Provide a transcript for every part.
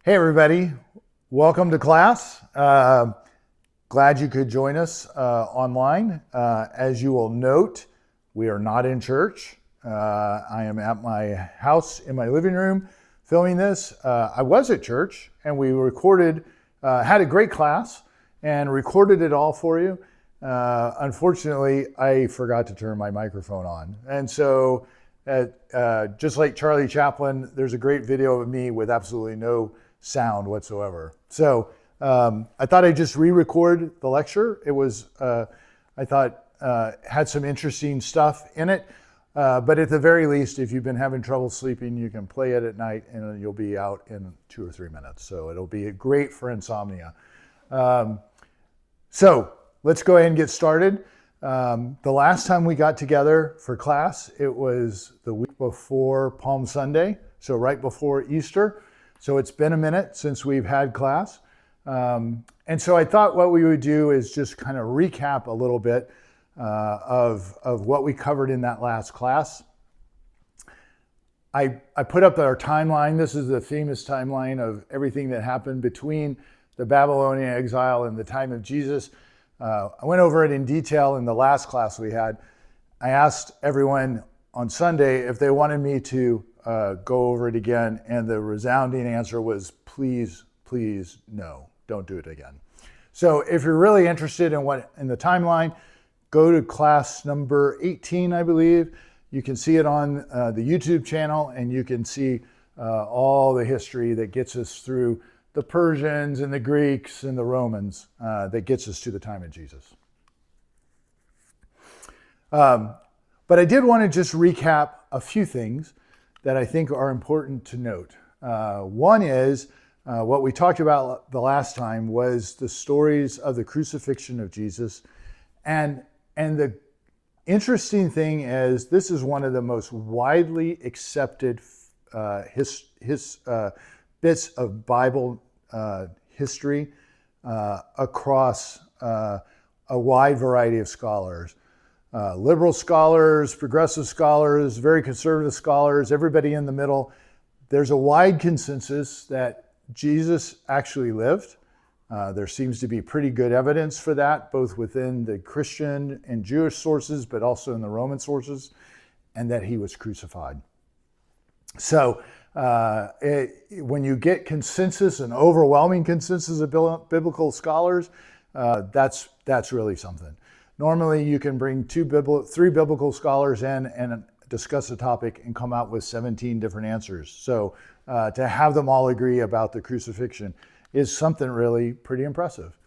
Hey everybody, welcome to class. Glad you could join us online. As you will note, we are not in church. I am at my house in my living room filming this. I was at church and we recorded, had a great class and recorded it all for you. Unfortunately, I forgot to turn my microphone on. And so just like Charlie Chaplin, there's a great video of me with absolutely no sound whatsoever. So I thought I'd just re-record the lecture. It was, I thought, had some interesting stuff in it. But at the very least, if you've been having trouble sleeping, you can play it at night and you'll be out in 2 or 3 minutes. So it'll be great for insomnia. So let's go ahead and get started. The last time we got together for class, it was the week before Palm Sunday, so right before Easter. So it's been a minute since we've had class. And so I thought what we would do is just kind of recap a little bit of what we covered in that last class. I put up our timeline. This is the famous timeline of everything that happened between the Babylonian exile and the time of Jesus. I went over it in detail in the last class we had. I asked everyone on Sunday if they wanted me to go over it again, and the resounding answer was please, please, no, don't do it again. So if you're really interested in the timeline, go to class number 18, I believe. You can see it on the YouTube channel, and you can see all the history that gets us through the Persians and the Greeks and the Romans that gets us to the time of Jesus. But I did want to just recap a few things that I think are important to note. One is what we talked about the last time was the stories of the crucifixion of Jesus. And the interesting thing is this is one of the most widely accepted bits of Bible history across a wide variety of scholars. Liberal scholars, progressive scholars, very conservative scholars, everybody in the middle. There's a wide consensus that Jesus actually lived. There seems to be pretty good evidence for that, both within the Christian and Jewish sources, but also in the Roman sources, and that he was crucified. So when you get consensus, an overwhelming consensus of biblical scholars, that's really something. Normally, you can bring 3 biblical scholars in and discuss a topic and come out with 17 different answers. So to have them all agree about the crucifixion is something really pretty impressive.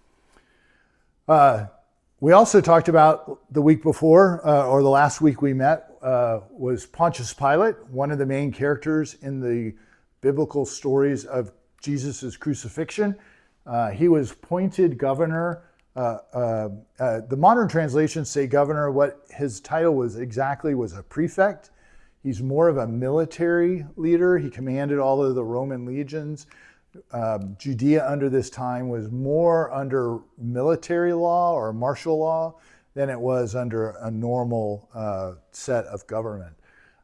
We also talked about the week before, or the last week we met, was Pontius Pilate, one of the main characters in the biblical stories of Jesus' crucifixion. He was appointed governor. The modern translations say governor. What his title was exactly was a prefect. He's more of a military leader. He commanded all of the Roman legions. Judea under this time was more under military law or martial law than it was under a normal set of government.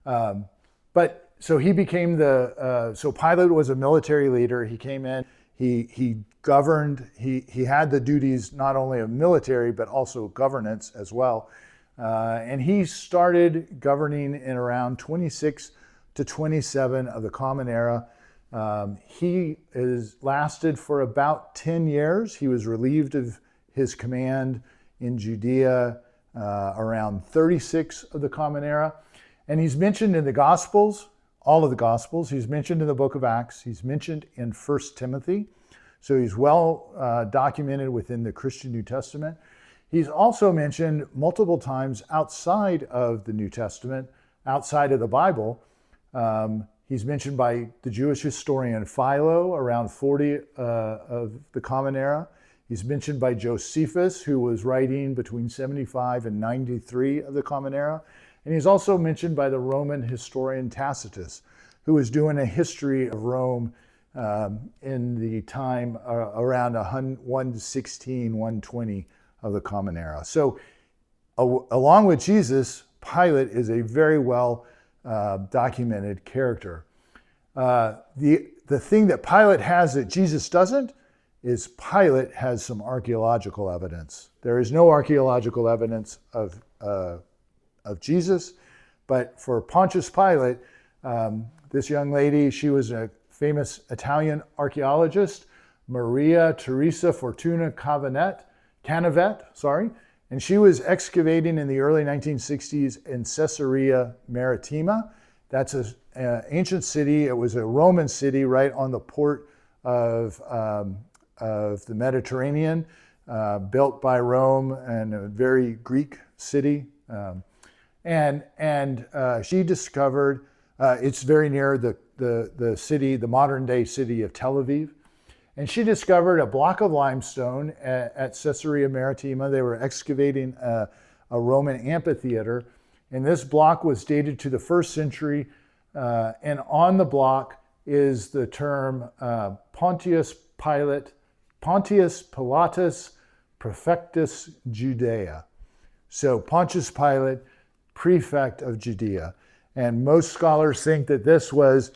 But so he became so Pilate was a military leader. He came in, he governed, he had the duties not only of military, but also governance as well. And he started governing in around 26 to 27 of the Common Era. He lasted for about 10 years. He was relieved of his command in Judea around 36 of the Common Era. And he's mentioned in the Gospels, all of the Gospels. He's mentioned in the book of Acts. He's mentioned in 1 Timothy. So he's well documented within the Christian New Testament. He's also mentioned multiple times outside of the New Testament, outside of the Bible. He's mentioned by the Jewish historian Philo around 40 of the Common Era. He's mentioned by Josephus, who was writing between 75 and 93 of the Common Era. And he's also mentioned by the Roman historian Tacitus, who was doing a history of Rome in the time around 116, 120 of the Common Era. So along with Jesus, Pilate is a very well documented character. The the thing that Pilate has that Jesus doesn't is Pilate has some archaeological evidence. There is no archaeological evidence of Jesus, but for Pontius Pilate, this young lady, she was a famous Italian archaeologist, Maria Teresa Fortuna Canavet, and she was excavating in the early 1960s in Caesarea Maritima. That's an ancient city. It was a Roman city right on the port of the Mediterranean, built by Rome, and a very Greek city. And she discovered, it's very near the city, the modern day city of Tel Aviv. And she discovered a block of limestone at Caesarea Maritima. They were excavating a Roman amphitheater. And this block was dated to the 1st century. And on the block is the term Pontius Pilatus Prefectus Judea. So Pontius Pilate, prefect of Judea. And most scholars think that this was,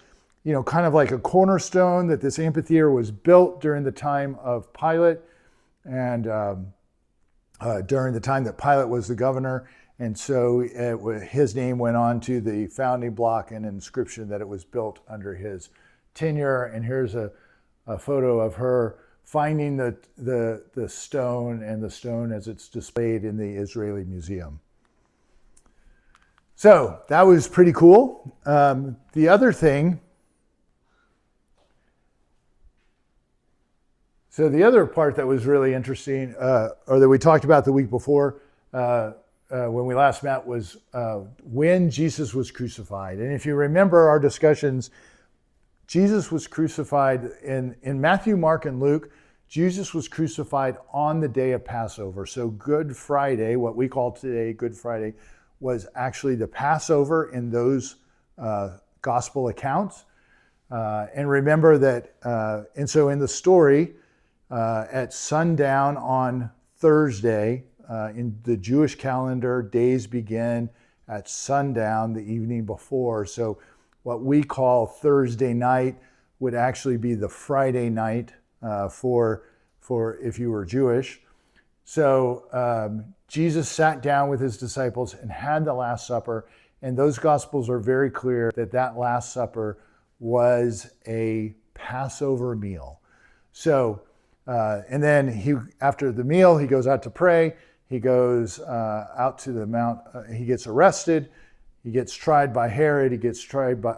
kind of like a cornerstone, that this amphitheater was built during the time of Pilate and during the time that Pilate was the governor. And so his name went on to the founding block and inscription that it was built under his tenure. And here's a photo of her finding the stone, and the stone as it's displayed in the Israeli Museum. So that was pretty cool. The other thing, so the other part that was really interesting, or that we talked about the week before, when we last met, was when Jesus was crucified. And if you remember our discussions, Jesus was crucified in Matthew, Mark, and Luke. Jesus was crucified on the day of Passover. So Good Friday, what we call today Good Friday, was actually the Passover in those gospel accounts. And remember that, and so in the story, at sundown on Thursday, in the Jewish calendar, days begin at sundown the evening before. So what we call Thursday night would actually be the Friday night for if you were Jewish. So Jesus sat down with his disciples and had the Last Supper, and those Gospels are very clear that Last Supper was a Passover meal. So, and then after the meal, he goes out to pray. He goes out to the mount. He gets arrested. He gets tried by Herod. He gets tried by,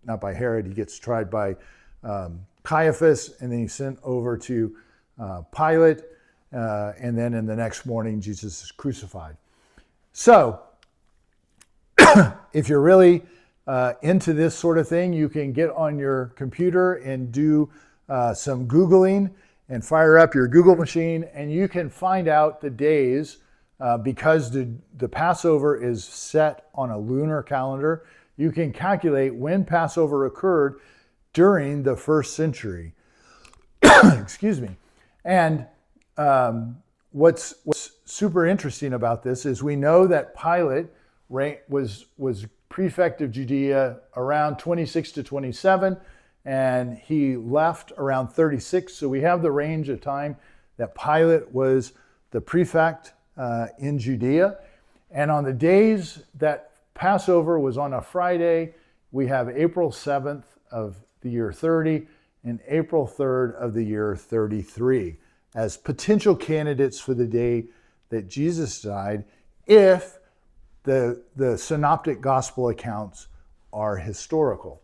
not by Herod. He gets tried by Caiaphas, and then he's sent over to Pilate. And then in the next morning, Jesus is crucified. So, if you're really into this sort of thing, you can get on your computer and do some Googling and fire up your Google machine, and you can find out the days because the Passover is set on a lunar calendar. You can calculate when Passover occurred during the 1st century. Excuse me. And what's super interesting about this is we know that Pilate was prefect of Judea around 26 to 27, and he left around 36. So we have the range of time that Pilate was the prefect in Judea. And on the days that Passover was on a Friday, we have April 7th of the year 30 and April 3rd of the year 33 as potential candidates for the day that Jesus died, if the synoptic gospel accounts are historical.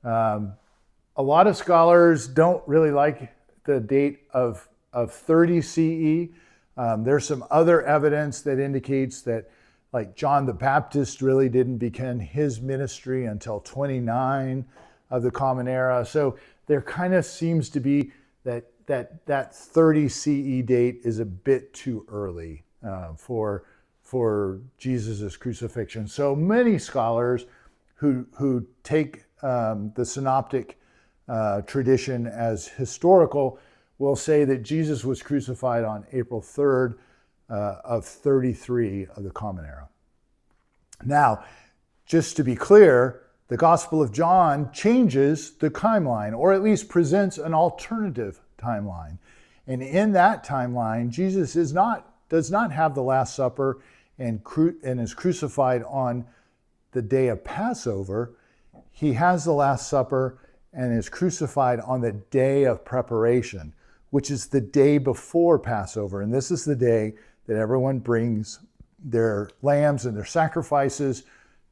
A lot of scholars don't really like the date of 30 CE. There's some other evidence that indicates that, like, John the Baptist really didn't begin his ministry until 29 of the Common Era. So there kind of seems to be that 30 CE date is a bit too early for Jesus' crucifixion. So many scholars who take the synoptic tradition as historical will say that Jesus was crucified on April 3rd of 33 of the Common Era. Now, just to be clear, The Gospel of John changes the timeline, or at least presents an alternative timeline. And in that timeline, Jesus does not have the Last Supper and is crucified on the day of Passover. He has the Last Supper and is crucified on the day of preparation, which is the day before Passover. And this is the day that everyone brings their lambs and their sacrifices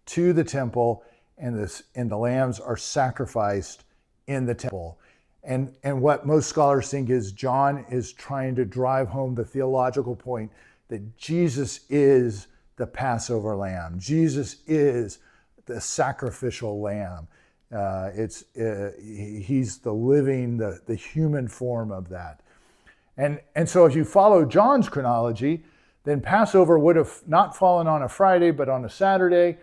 to the temple, and the lambs are sacrificed in the temple. And what most scholars think is John is trying to drive home the theological point that Jesus is the Passover lamb. Jesus is the sacrificial lamb. He's the living, the human form of that. And so if you follow John's chronology, then Passover would have not fallen on a Friday, but on a Saturday,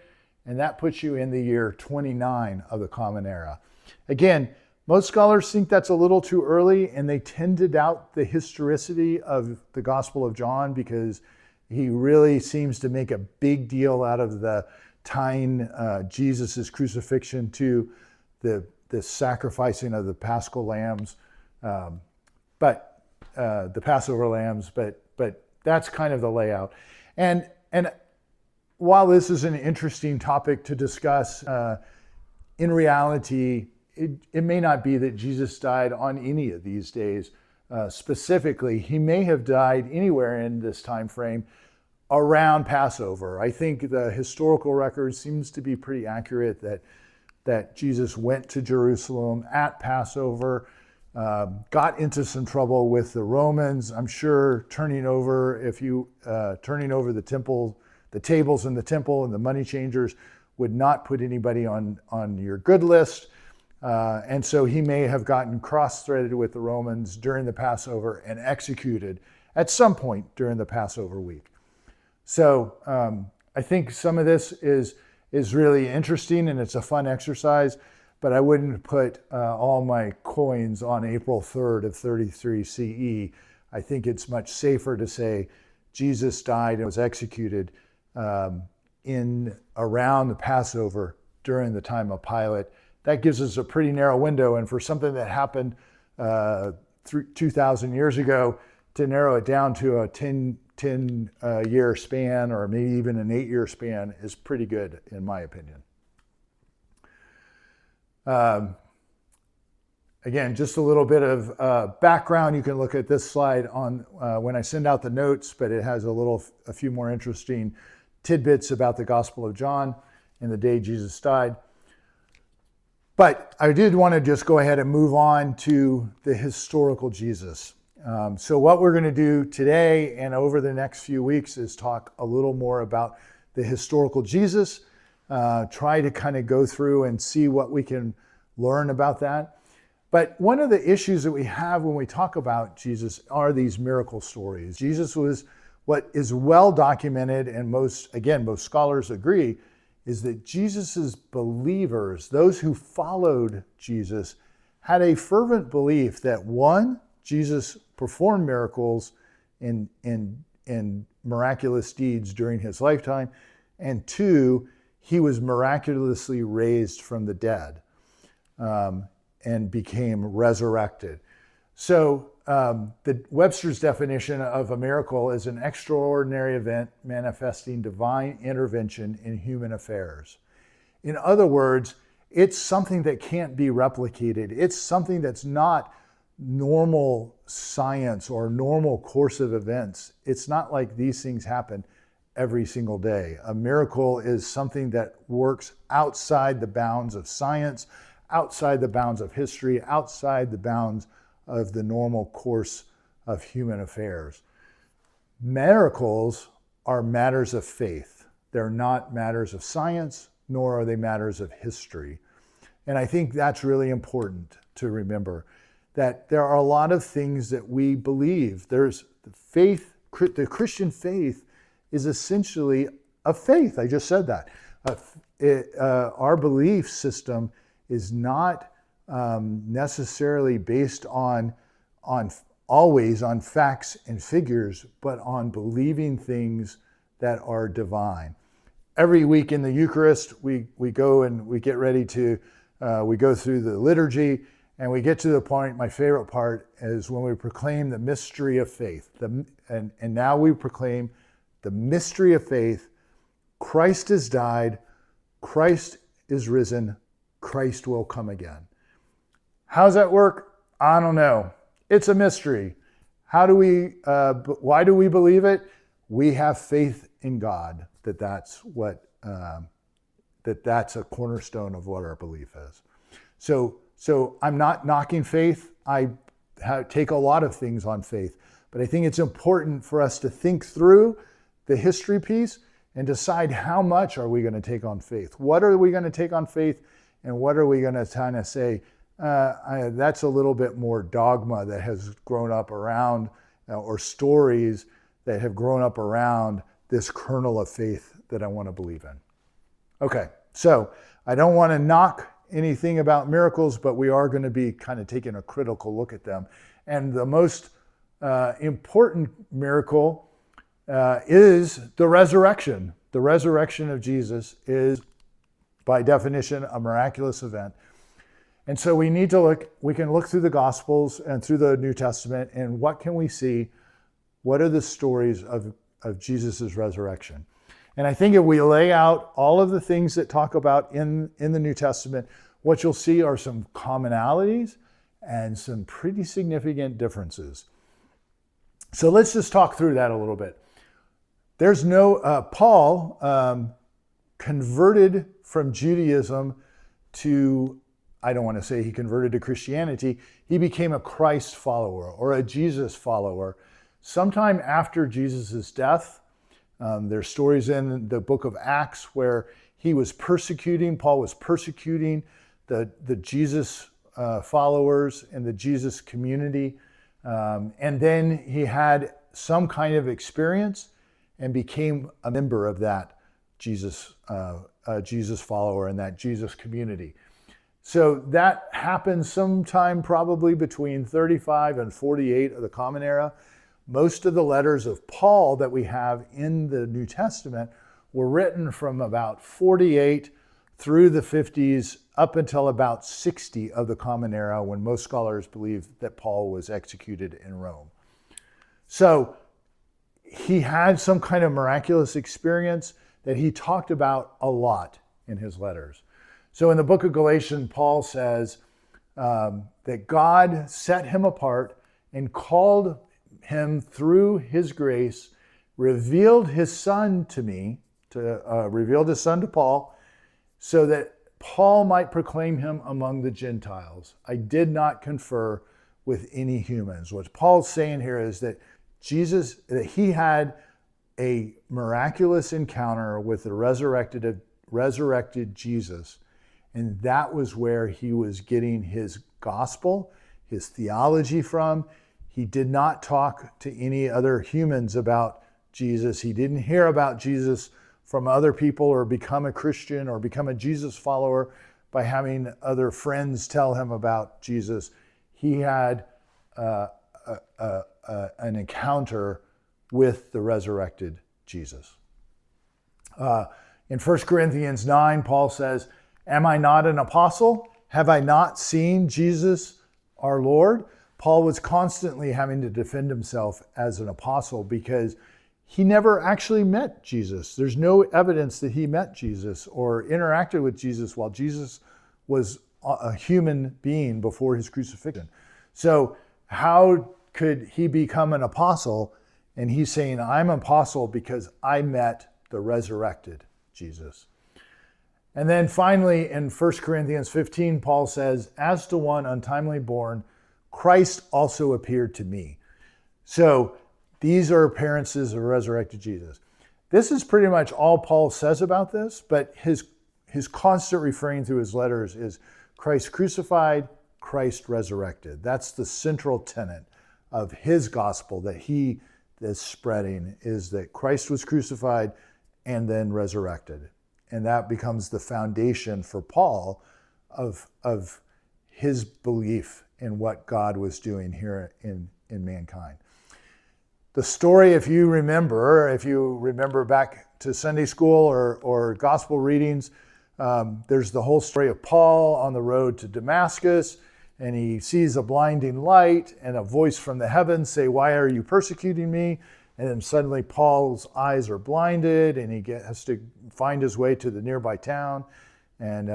and that puts you in the year 29 of the Common Era. Again, most scholars think that's a little too early, and they tend to doubt the historicity of the Gospel of John because he really seems to make a big deal out of the tying Jesus' crucifixion to the sacrificing of the Paschal lambs, but the Passover lambs, but that's kind of the layout. And while this is an interesting topic to discuss, in reality, it may not be that Jesus died on any of these days. Specifically, he may have died anywhere in this time frame around Passover. I think the historical record seems to be pretty accurate that Jesus went to Jerusalem at Passover, got into some trouble with the Romans. I'm sure turning over the temple, the tables in the temple and the money changers would not put anybody on your good list. And so he may have gotten cross-threaded with the Romans during the Passover and executed at some point during the Passover week. So I think some of this is really interesting and it's a fun exercise, but I wouldn't put all my coins on April 3rd of 33 CE. I think it's much safer to say Jesus died and was executed in around the Passover during the time of Pilate. That gives us a pretty narrow window, and for something that happened 2,000 years ago, to narrow it down to a 10-year span or maybe even an 8-year span is pretty good, in my opinion. Again, just a little bit of background. You can look at this slide on when I send out the notes, but it has a few more interesting tidbits about the Gospel of John and the day Jesus died. But I did want to just go ahead and move on to the historical Jesus. So what we're going to do today and over the next few weeks is talk a little more about the historical Jesus, try to kind of go through and see what we can learn about that. But one of the issues that we have when we talk about Jesus are these miracle stories. Jesus was what is well documented, and most scholars agree, is that Jesus's believers, those who followed Jesus, had a fervent belief that one, Jesus performed miracles and miraculous deeds during his lifetime, and two, he was miraculously raised from the dead and became resurrected. So the Webster's definition of a miracle is an extraordinary event manifesting divine intervention in human affairs. In other words, it's something that can't be replicated. It's something that's not normal science or normal course of events. It's not like these things happen every single day. A miracle is something that works outside the bounds of science, outside the bounds of history, outside the bounds of the normal course of human affairs. Miracles are matters of faith. They're not matters of science, nor are they matters of history. And I think that's really important to remember, that there are a lot of things that we believe. There's the faith, the Christian faith is essentially a faith. I just said that. Our belief system is not necessarily based on always on facts and figures, but on believing things that are divine. every week in the Eucharist, we go and we get ready to, we go through the liturgy, and we get to the point, my favorite part is when we proclaim the mystery of faith. And now we proclaim the mystery of faith. Christ has died, Christ is risen, Christ will come again. How's that work? I don't know. It's a mystery. Why do we believe it? We have faith in God that's a cornerstone of what our belief is. So I'm not knocking faith. I take a lot of things on faith, but I think it's important for us to think through the history piece and decide how much are we going to take on faith. What are we going to take on faith, and what are we going to kind of say, that's a little bit more dogma that has grown up around, or stories that have grown up around this kernel of faith that I want to believe in. Okay, so I don't want to knock anything about miracles, but we are going to be kind of taking a critical look at them. And the most important miracle is the resurrection. The resurrection of Jesus is, by definition, a miraculous event. And so we need to we can look through the Gospels and through the New Testament, and what can we see? What are the stories of Jesus' resurrection? And I think if we lay out all of the things that talk about in the New Testament, what you'll see are some commonalities and some pretty significant differences. So let's just talk through that a little bit. There's Paul converted from Judaism to, I don't want to say he converted to Christianity, he became a Christ follower or a Jesus follower sometime after Jesus' death. There's stories in the book of Acts where Paul was persecuting the Jesus followers and the Jesus community. And then he had some kind of experience and became a member of that Jesus follower and that Jesus community. So that happened sometime probably between 35 and 48 of the Common Era. Most of the letters of Paul that we have in the New Testament were written from about 48 through the 50s up until about 60 of the Common Era, when most scholars believe that Paul was executed in Rome. So he had some kind of miraculous experience that he talked about a lot in his letters. So in the book of Galatians, Paul says that God set him apart and called him through his grace, revealed his son to me, revealed his son to Paul, so that Paul might proclaim him among the Gentiles. I did not confer with any humans. What Paul's saying here is that he had a miraculous encounter with the resurrected Jesus, and that was where he was getting his gospel, his theology from. He did not talk to any other humans about Jesus. He didn't hear about Jesus from other people or become a Christian or become a Jesus follower by having other friends tell him about Jesus. He had an encounter with the resurrected Jesus. In 1 Corinthians 9, Paul says, "Am I not an apostle? Have I not seen Jesus our Lord?" Paul was constantly having to defend himself as an apostle because he never actually met Jesus. There's no evidence that he met Jesus or interacted with Jesus while Jesus was a human being before his crucifixion. So how could he become an apostle? And he's saying, I'm an apostle because I met the resurrected Jesus. And then finally in 1 Corinthians 15, Paul says, "As to one untimely born, Christ also appeared to me." So these are appearances of resurrected Jesus. This is pretty much all Paul says about this, but his constant refrain through his letters is Christ crucified, Christ resurrected. That's the central tenet of his gospel that he is spreading, is that Christ was crucified and then resurrected. And that becomes the foundation for Paul of his belief in what God was doing here in mankind. The story, if you remember back to Sunday school or gospel readings, there's the whole story of Paul on the road to Damascus, and he sees a blinding light and a voice from the heavens say, "Why are you persecuting me?" And then suddenly Paul's eyes are blinded, and he has to find his way to the nearby town. And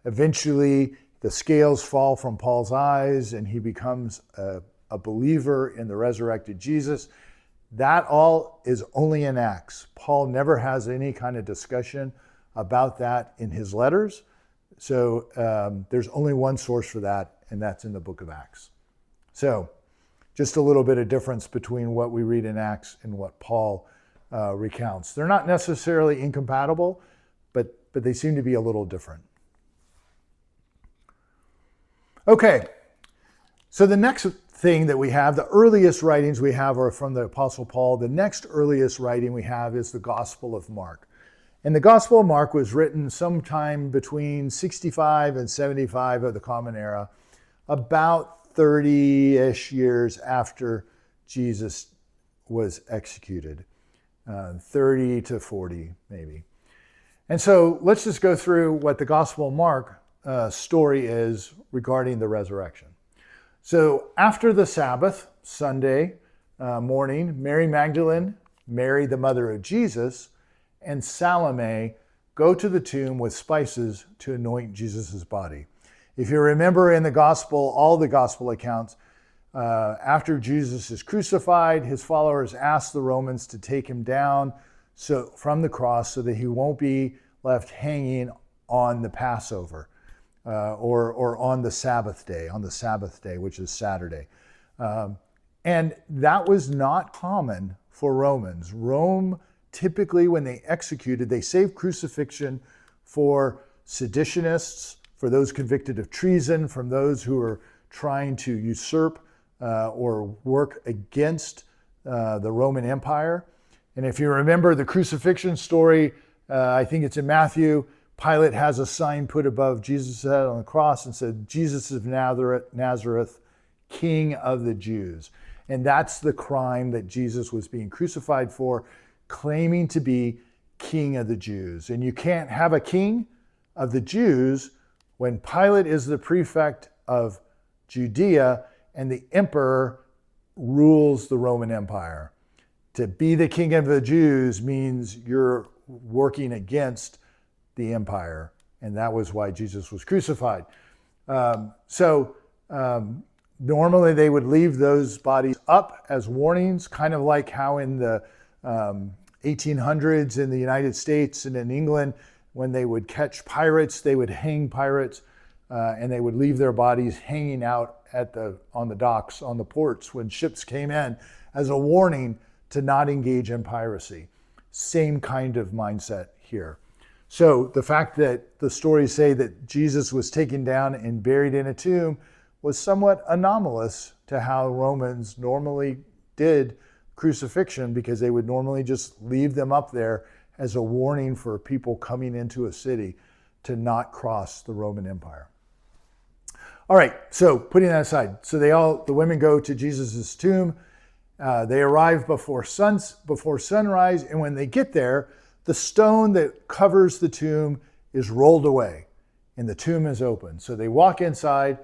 eventually the scales fall from Paul's eyes, and he becomes a believer in the resurrected Jesus. That all is only in Acts. Paul never has any kind of discussion about that in his letters. So there's only one source for that, and that's in the book of Acts. So just a little bit of difference between what we read in Acts and what Paul recounts. They're not necessarily incompatible, but they seem to be a little different. Okay, so the next thing that we have, the earliest writings we have are from the Apostle Paul. The next earliest writing we have is the Gospel of Mark. And the Gospel of Mark was written sometime between 65 and 75 of the Common Era, about 30-ish years after Jesus was executed, 30 to 40 maybe. And so let's just go through what the Gospel of Mark story is regarding the resurrection. So after the Sabbath, Sunday morning, Mary Magdalene, Mary the mother of Jesus, and Salome go to the tomb with spices to anoint Jesus' body. If you remember in the gospel, all the gospel accounts, after Jesus is crucified, his followers ask the Romans to take him down from the cross so that he won't be left hanging on the Passover or on the Sabbath day, which is Saturday. And that was not common for Romans. Rome, typically when they executed, they saved crucifixion for seditionists, for those convicted of treason, from those who were trying to usurp or work against the Roman Empire. And if you remember the crucifixion story, I think it's in Matthew, Pilate has a sign put above Jesus' head on the cross and said, "Jesus of Nazareth, King of the Jews." And that's the crime that Jesus was being crucified for, claiming to be King of the Jews. And you can't have a king of the Jews when Pilate is the prefect of Judea and the emperor rules the Roman Empire. To be the king of the Jews means you're working against the empire, and that was why Jesus was crucified. Normally they would leave those bodies up as warnings, kind of like how in the 1800s in the United States and in England, when they would catch pirates, they would hang pirates, and they would leave their bodies hanging out on the docks, on the ports when ships came in, as a warning to not engage in piracy. Same kind of mindset here. So the fact that the stories say that Jesus was taken down and buried in a tomb was somewhat anomalous to how Romans normally did crucifixion, because they would normally just leave them up there as a warning for people coming into a city to not cross the Roman Empire. All right, so putting that aside, so the women go to Jesus' tomb. They arrive before sunrise, and when they get there, the stone that covers the tomb is rolled away, and the tomb is open. So they walk inside,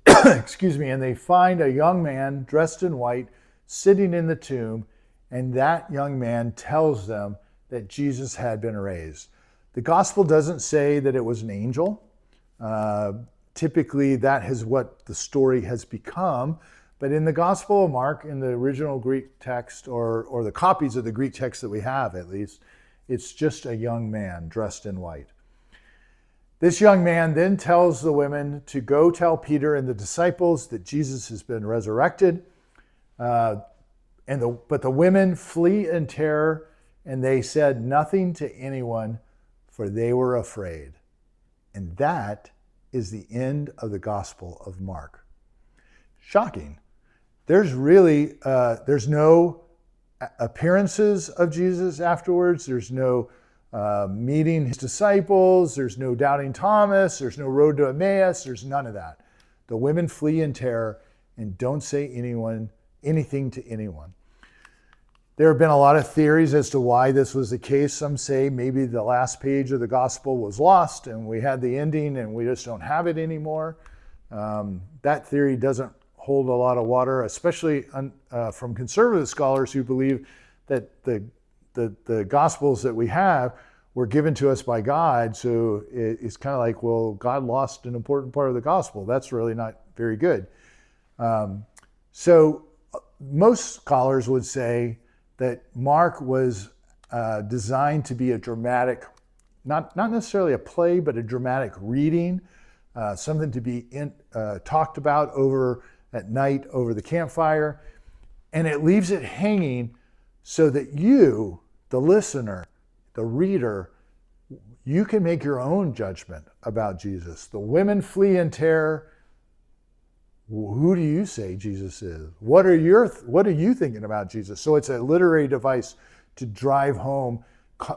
and they find a young man dressed in white sitting in the tomb, and that young man tells them that Jesus had been raised. The gospel doesn't say that it was an angel. Typically, that is what the story has become. But in the Gospel of Mark, in the original Greek text, or the copies of the Greek text that we have at least, it's just a young man dressed in white. This young man then tells the women to go tell Peter and the disciples that Jesus has been resurrected. But the women flee in terror, and they said nothing to anyone, for they were afraid. And that is the end of the Gospel of Mark. Shocking. There's no appearances of Jesus afterwards. There's no meeting his disciples. There's no doubting Thomas. There's no road to Emmaus. There's none of that. The women flee in terror and don't say anything to anyone. There have been a lot of theories as to why this was the case. Some say maybe the last page of the gospel was lost and we had the ending and we just don't have it anymore. That theory doesn't hold a lot of water, especially from conservative scholars who believe that the gospels that we have were given to us by God. So it's kind of like, well, God lost an important part of the gospel. That's really not very good. So most scholars would say that Mark was designed to be a dramatic, not necessarily a play, but a dramatic reading, something to be talked about over at night over the campfire. And it leaves it hanging so that you, the listener, the reader, you can make your own judgment about Jesus. The women flee in terror. Who do you say Jesus is? What are you thinking about Jesus? So it's a literary device to drive home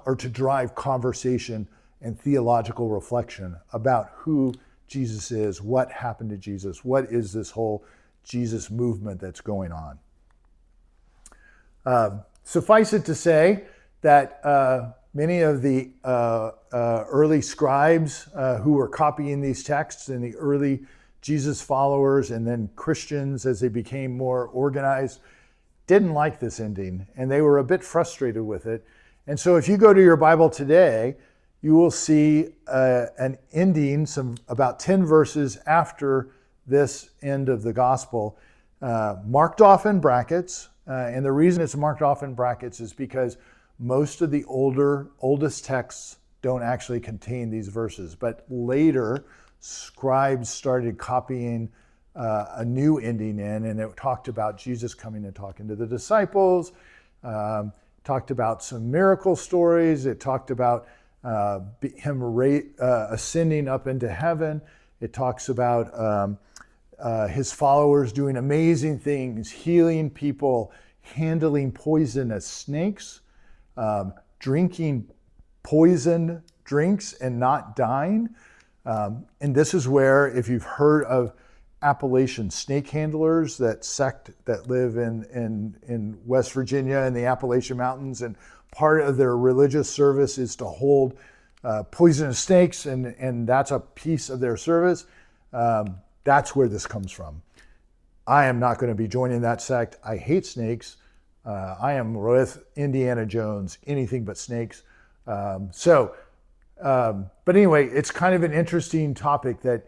or to drive conversation and theological reflection about who Jesus is, what happened to Jesus, what is this whole Jesus movement that's going on. Suffice it to say that many of the early scribes who were copying these texts and the early Jesus followers and then Christians as they became more organized didn't like this ending, and they were a bit frustrated with it. And so if you go to your Bible today, you will see an ending, about 10 verses after this end of the gospel, marked off in brackets. And the reason it's marked off in brackets is because most of the oldest texts don't actually contain these verses. But later, scribes started copying a new ending in, and it talked about Jesus coming and talking to the disciples, talked about some miracle stories. It talked about him ascending up into heaven. It talks about his followers doing amazing things, healing people, handling poisonous snakes, drinking poison drinks and not dying. And this is where, if you've heard of Appalachian snake handlers, that sect that live in West Virginia and the Appalachian Mountains, and part of their religious service is to hold poisonous snakes, and that's a piece of their service. That's where this comes from. I am not going to be joining that sect. I hate snakes. I am with Indiana Jones, anything but snakes. But anyway, it's kind of an interesting topic that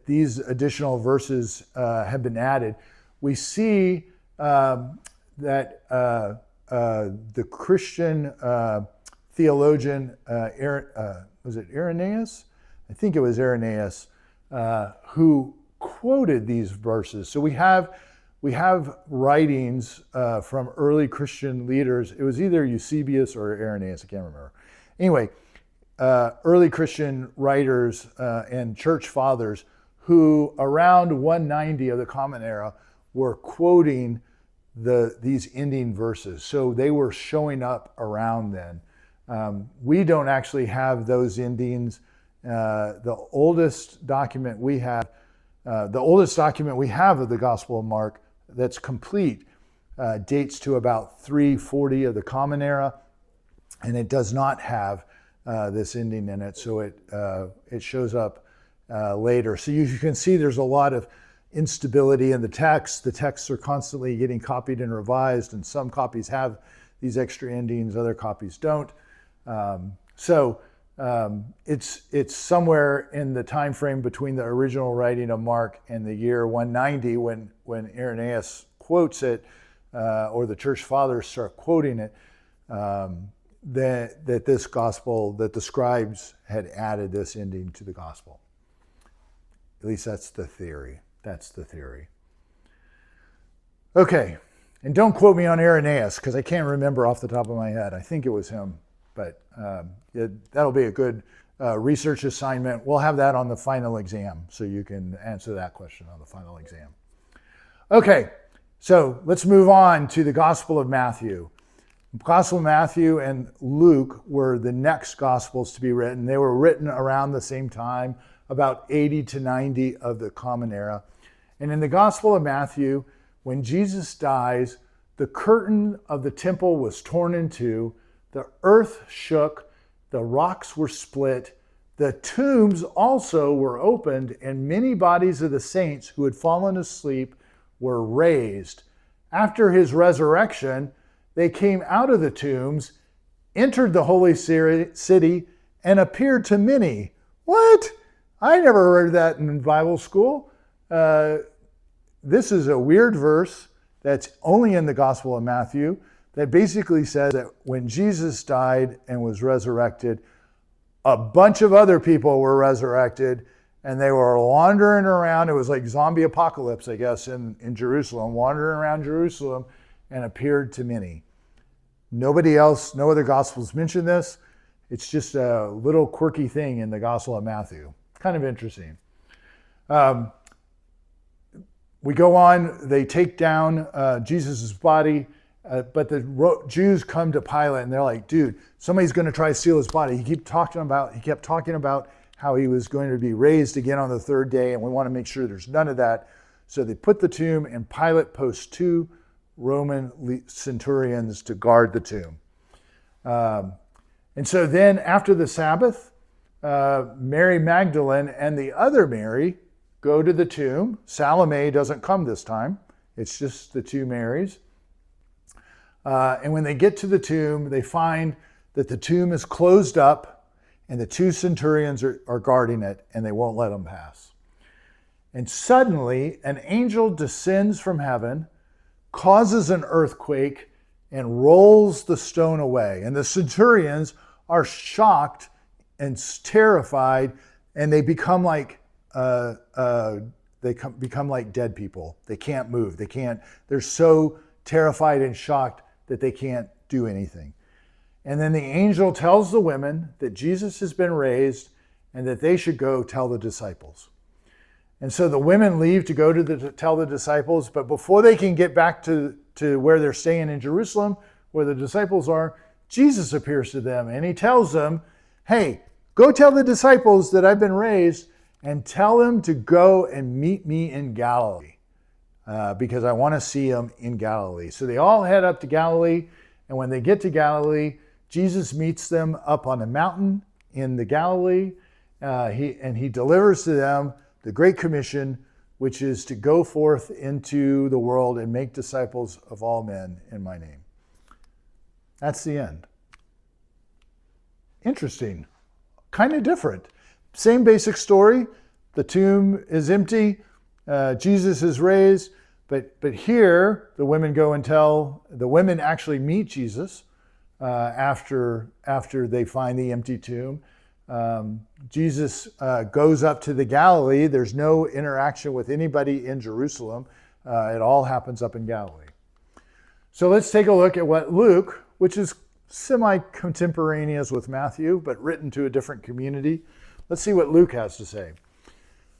these additional verses have been added. We see that the Christian theologian, was it Irenaeus? I think it was Irenaeus, who quoted these verses. So we have writings from early Christian leaders. It was either Eusebius or Irenaeus, I can't remember. Anyway, early Christian writers and church fathers who around 190 of the Common Era were quoting these ending verses. So they were showing up around then. We don't actually have those endings. The oldest document we have of the Gospel of Mark that's complete dates to about 340 of the Common Era, and it does not have this ending in it, so it shows up later. So you can see there's a lot of instability in the text. The texts are constantly getting copied and revised, and some copies have these extra endings, other copies don't. It's somewhere in the time frame between the original writing of Mark and the year 190 when Irenaeus quotes it, or the church fathers start quoting it, that this gospel, that the scribes had added this ending to the gospel. At least that's the theory. Okay, and don't quote me on Irenaeus because I can't remember off the top of my head. I think it was him, but that'll be a good research assignment. We'll have that on the final exam, so you can answer that question on the final exam. Okay, so let's move on to the Gospel of Matthew. The Gospel of Matthew and Luke were the next Gospels to be written. They were written around the same time, about 80 to 90 of the Common Era. And in the Gospel of Matthew, when Jesus dies, the curtain of the temple was torn in two, the earth shook, the rocks were split, the tombs also were opened, and many bodies of the saints who had fallen asleep were raised. After his resurrection, they came out of the tombs, entered the holy city, and appeared to many. What? I never heard that in Bible school. This is a weird verse that's only in the Gospel of Matthew that basically says that when Jesus died and was resurrected, a bunch of other people were resurrected and they were wandering around. It was like zombie apocalypse, I guess, in Jerusalem, wandering around Jerusalem and appeared to many. Nobody else, no other Gospels mention this. It's just a little quirky thing in the Gospel of Matthew. Kind of interesting. We go on, they take down Jesus' body, but the Jews come to Pilate and they're like, dude, somebody's going to try to steal his body. He kept talking about how he was going to be raised again on the third day, and we want to make sure there's none of that. So they put the tomb, and Pilate posts 2 Roman centurions to guard the tomb. And so then after the Sabbath, Mary Magdalene and the other Mary go to the tomb. Salome doesn't come this time. It's just the 2 Marys. And when they get to the tomb, they find that the tomb is closed up and the 2 centurions are guarding it, and they won't let them pass. And suddenly an angel descends from heaven, causes an earthquake, and rolls the stone away. And the centurions are shocked and terrified, and they become like become like dead people. They can't move. They're so terrified and shocked that they can't do anything. And then the angel tells the women that Jesus has been raised and that they should go tell the disciples. And so the women leave to go to tell the disciples, but before they can get back to where they're staying in Jerusalem, where the disciples are, Jesus appears to them and he tells them, hey, go tell the disciples that I've been raised, and tell them to go and meet me in Galilee, because I want to see them in Galilee. So they all head up to Galilee, and when they get to Galilee, Jesus meets them up on a mountain in the Galilee. He delivers to them the Great Commission, which is to go forth into the world and make disciples of all men in my name. That's the end. Interesting. Kind of different. Same basic story. The tomb is empty. Jesus is raised. But here, the women go and tell, the women actually meet Jesus after they find the empty tomb. Jesus goes up to the Galilee. There's no interaction with anybody in Jerusalem. It all happens up in Galilee. So let's take a look at what Luke, which is semi-contemporaneous with Matthew, but written to a different community. Let's see what Luke has to say.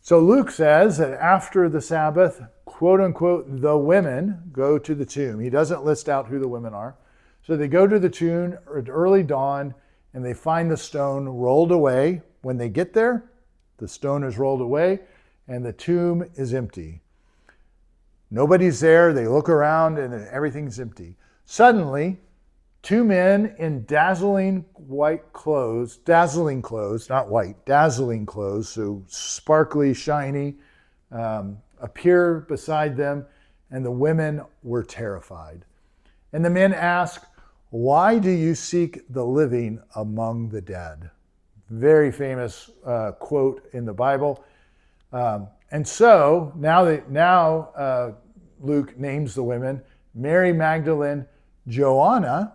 So Luke says that after the Sabbath, quote unquote, the women go to the tomb. He doesn't list out who the women are. So they go to the tomb at early dawn and they find the stone rolled away. When they get there, the stone is rolled away and the tomb is empty. Nobody's there. They look around and everything's empty. Suddenly, 2 men in dazzling clothes, not white, dazzling clothes, so sparkly, shiny, appear beside them, and the women were terrified. And the men ask, why do you seek the living among the dead? Very famous quote in the Bible. And so now Luke names the women, Mary Magdalene, Joanna,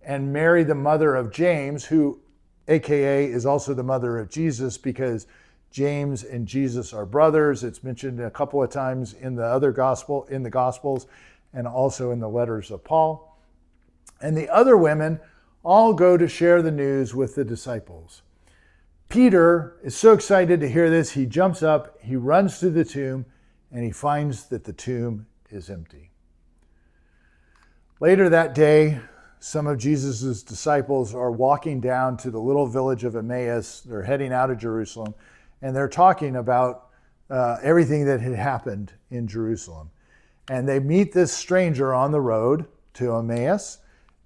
and Mary, the mother of James, who AKA is also the mother of Jesus, because James and Jesus are brothers. It's mentioned a couple of times in the Gospels, and also in the letters of Paul. And the other women all go to share the news with the disciples. Peter is so excited to hear this, he jumps up, he runs to the tomb, and he finds that the tomb is empty. Later that day, some of Jesus' disciples are walking down to the little village of Emmaus. They're heading out of Jerusalem, and they're talking about everything that had happened in Jerusalem. And they meet this stranger on the road, to Emmaus,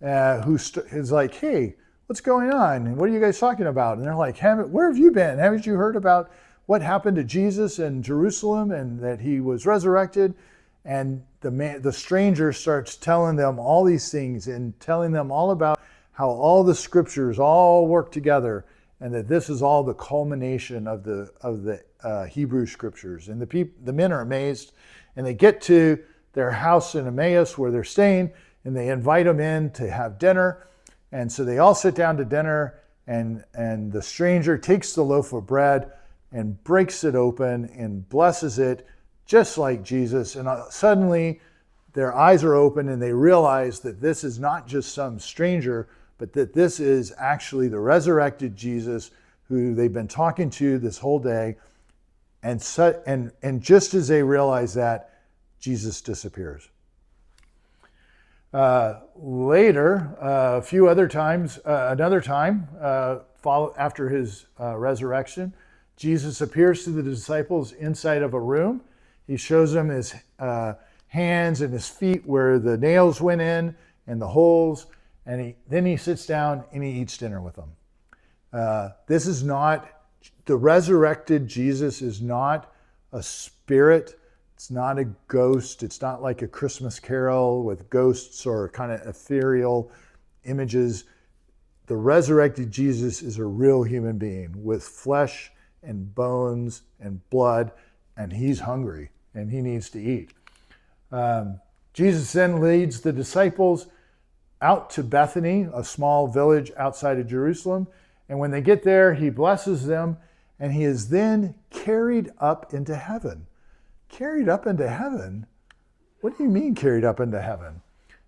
is like, hey, what's going on? And what are you guys talking about? And they're like, where have you been? Haven't you heard about what happened to Jesus in Jerusalem and that he was resurrected? And the stranger starts telling them all these things and telling them all about how all the scriptures all work together, and that this is all the culmination of the Hebrew scriptures. And the men are amazed, and they get to their house in Emmaus where they're staying, and they invite them in to have dinner. And so they all sit down to dinner, and the stranger takes the loaf of bread and breaks it open and blesses it just like Jesus. And suddenly their eyes are open and they realize that this is not just some stranger, but that this is actually the resurrected Jesus who they've been talking to this whole day. And just as they realize that, Jesus disappears. Later, a few other times, another time, after his resurrection, Jesus appears to the disciples inside of a room. He shows them his hands and his feet where the nails went in and the holes, and then he sits down and he eats dinner with them. This is not, the resurrected Jesus is not a spirit. It's not a ghost. It's not like a Christmas Carol with ghosts or kind of ethereal images. The resurrected Jesus is a real human being with flesh and bones and blood, and he's hungry and he needs to eat. Jesus then leads the disciples out to Bethany, a small village outside of Jerusalem. And when they get there, he blesses them, and he is then carried up into heaven. Carried up into heaven? What do you mean carried up into heaven?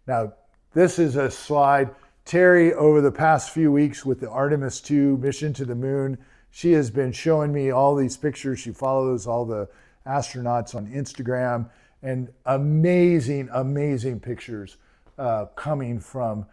Now, this is a slide. Terry, over the past few weeks with the Artemis II mission to the moon, she has been showing me all these pictures. She follows all the astronauts on Instagram, and amazing, amazing pictures coming from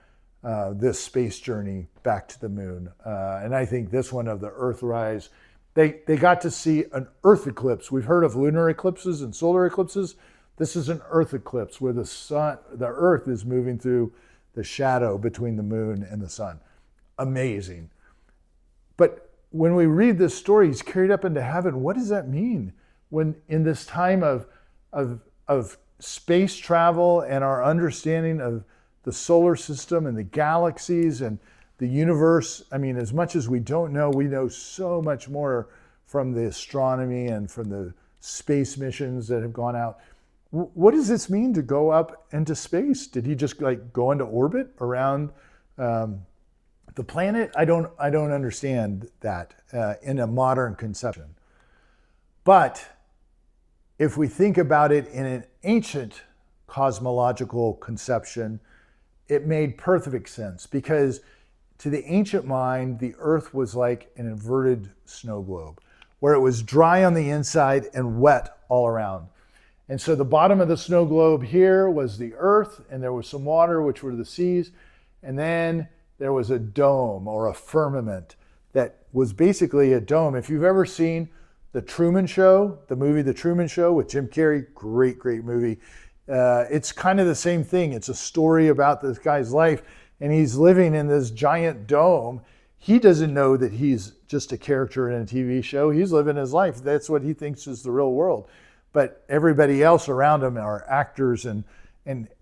this space journey back to the moon. And I think this one of the Earthrise, they got to see an Earth eclipse. We've heard of lunar eclipses and solar eclipses. This is an Earth eclipse where the Earth is moving through the shadow between the moon and the sun. Amazing. But when we read this story, he's carried up into heaven. What does that mean? When in this time of space travel and our understanding of the solar system and the galaxies and the universe, I mean, as much as we don't know, we know so much more from the astronomy and from the space missions that have gone out. What does this mean to go up into space? Did he just like go into orbit around the planet? I don't understand that in a modern conception. But if we think about it in an ancient cosmological conception, it made perfect sense, because to the ancient mind, the Earth was like an inverted snow globe, where it was dry on the inside and wet all around. And so the bottom of the snow globe here was the Earth, and there was some water, which were the seas. And then there was a dome or a firmament that was basically a dome. If you've ever seen The Truman Show, the movie The Truman Show with Jim Carrey, great, great movie. It's kind of the same thing. It's a story about this guy's life, and he's living in this giant dome. He doesn't know that he's just a character in a TV show. He's living his life. That's what he thinks is the real world. But everybody else around him are actors, and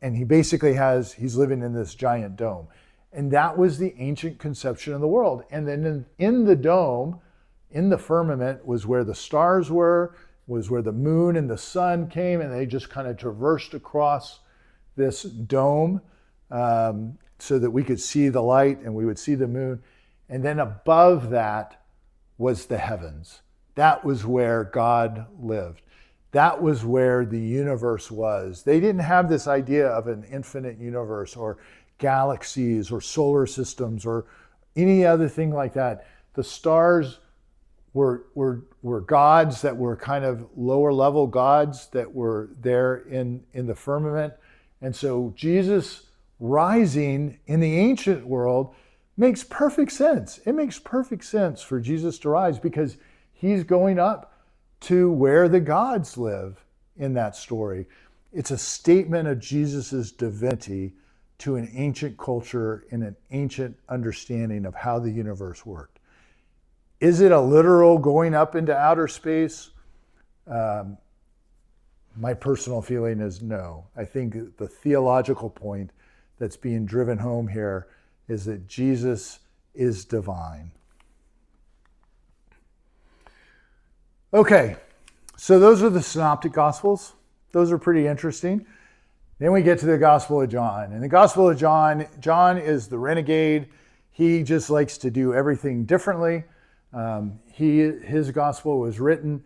he basically he's living in this giant dome. And that was the ancient conception of the world. And then in the dome, in the firmament, was where the stars were, was where the moon and the sun came, and they just kind of traversed across this dome so that we could see the light and we would see the moon. And then above that was the heavens. That was where God lived. That was where the universe was. They didn't have this idea of an infinite universe or galaxies or solar systems or any other thing like that. The stars were gods that were kind of lower level gods that were there in the firmament. And so Jesus rising in the ancient world makes perfect sense. It makes perfect sense for Jesus to rise because he's going up to where the gods live in that story. It's a statement of Jesus's divinity to an ancient culture and an ancient understanding of how the universe worked. Is it a literal going up into outer space? My personal feeling is no. I think the theological point that's being driven home here is that Jesus is divine. Okay, so those are the synoptic gospels. Those are pretty interesting. Then we get to the Gospel of John. And the Gospel of John, John is the renegade. He just likes to do everything differently. His gospel was written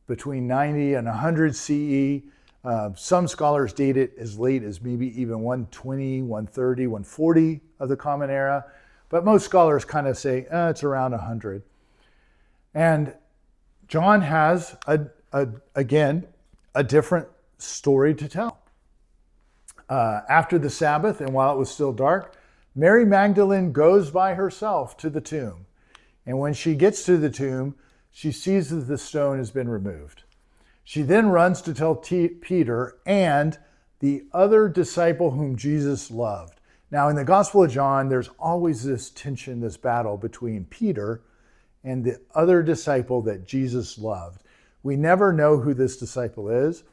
between 90 and 100 CE. Some scholars date it as late as maybe even 120, 130, 140 of the Common Era. But most scholars kind of say it's around 100. And John has, again, a different story to tell. After the Sabbath, and while it was still dark, Mary Magdalene goes by herself to the tomb. And when she gets to the tomb, she sees that the stone has been removed. She then runs to tell Peter and the other disciple whom Jesus loved. Now, in the Gospel of John, there's always this tension, this battle between Peter and the other disciple that Jesus loved. We never know who this disciple is.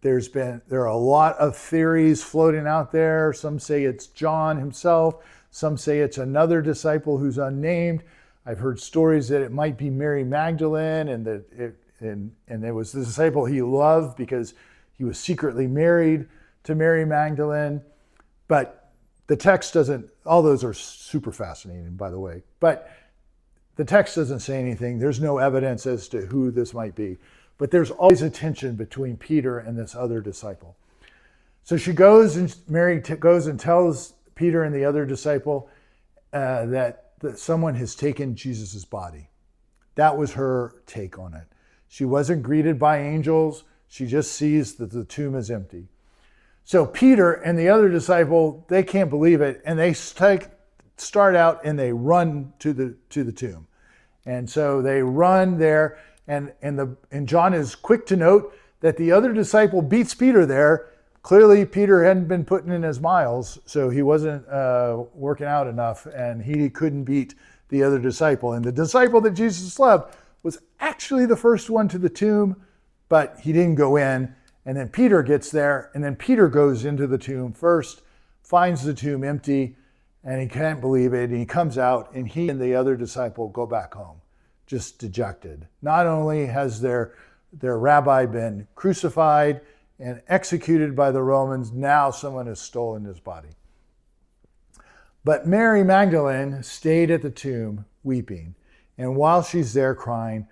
There are a lot of theories floating out there. Some say it's John himself. Some say it's another disciple who's unnamed. I've heard stories that it might be Mary Magdalene, and that it was the disciple he loved because he was secretly married to Mary Magdalene. But the text doesn't. All those are super fascinating, by the way. But the text doesn't say anything. There's no evidence as to who this might be. But there's always a tension between Peter and this other disciple. So she goes, and Mary goes and tells Peter and the other disciple that someone has taken Jesus' body. That was her take on it. She wasn't greeted by angels. She just sees that the tomb is empty. So Peter and the other disciple, they can't believe it, and they start out and they run to the tomb. And so they run there. And John is quick to note that the other disciple beats Peter there. Clearly, Peter hadn't been putting in his miles, so he wasn't working out enough, and he couldn't beat the other disciple. And the disciple that Jesus loved was actually the first one to the tomb, but he didn't go in. And then Peter gets there, and then Peter goes into the tomb first, finds the tomb empty, and he can't believe it. And he comes out, and he and the other disciple go back home, just dejected. Not only has their rabbi been crucified and executed by the Romans, now someone has stolen his body. But Mary Magdalene stayed at the tomb weeping. And while she's there crying,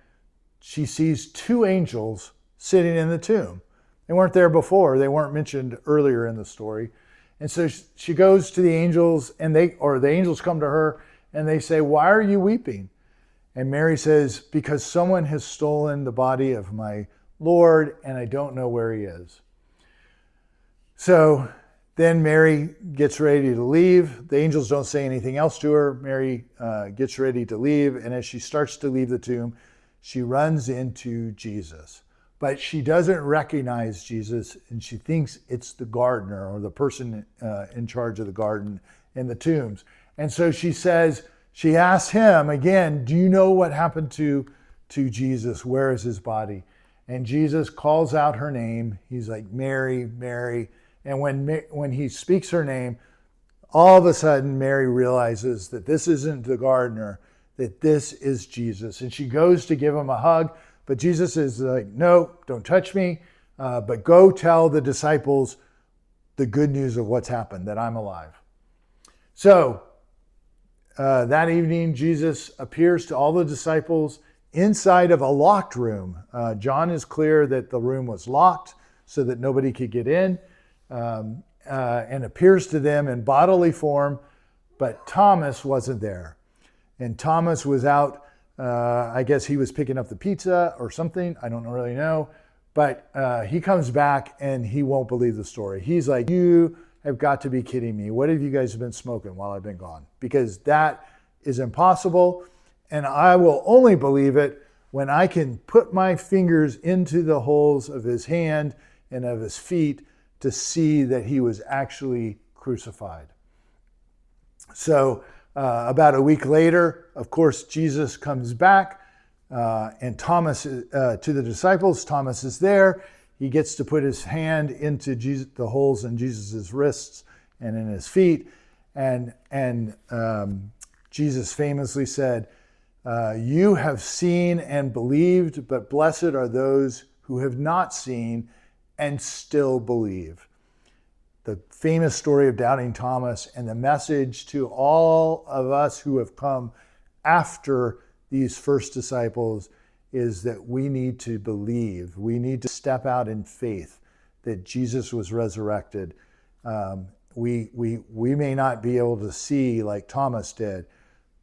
she sees two angels sitting in the tomb. They weren't there before. They weren't mentioned earlier in the story. And so she goes to the angels, and the angels come to her and they say, "Why are you weeping?" And Mary says, "Because someone has stolen the body of my Lord, and I don't know where he is." So then Mary gets ready to leave. The angels don't say anything else to her. Mary gets ready to leave. And as she starts to leave the tomb, she runs into Jesus. But she doesn't recognize Jesus, and she thinks it's the gardener or the person in charge of the garden in the tombs. And so she asks him again, "Do you know what happened to Jesus? Where is his body?" And Jesus calls out her name. He's like, "Mary, Mary." And when he speaks her name, all of a sudden Mary realizes that this isn't the gardener, that this is Jesus. And she goes to give him a hug, but Jesus is like, "No, don't touch me, but go tell the disciples the good news of what's happened, that I'm alive." So that evening, Jesus appears to all the disciples inside of a locked room. John is clear that the room was locked so that nobody could get in, and appears to them in bodily form, but Thomas wasn't there. And Thomas was out, I guess he was picking up the pizza or something, I don't really know, but he comes back and he won't believe the story. He's like, "You have got to be kidding me. What have you guys been smoking while I've been gone? Because that is impossible, and I will only believe it when I can put my fingers into the holes of his hand and of his feet to see that he was actually crucified. So about a week later, of course, Jesus comes back, and Thomas, to the disciples, Thomas is there. He gets to put his hand into the holes in Jesus' wrists and in his feet. And Jesus famously said, you have seen and believed, but blessed are those who have not seen and still believe. The famous story of doubting Thomas, and the message to all of us who have come after these first disciples is that we need to believe. We need to step out in faith that Jesus was resurrected. We may not be able to see like Thomas did,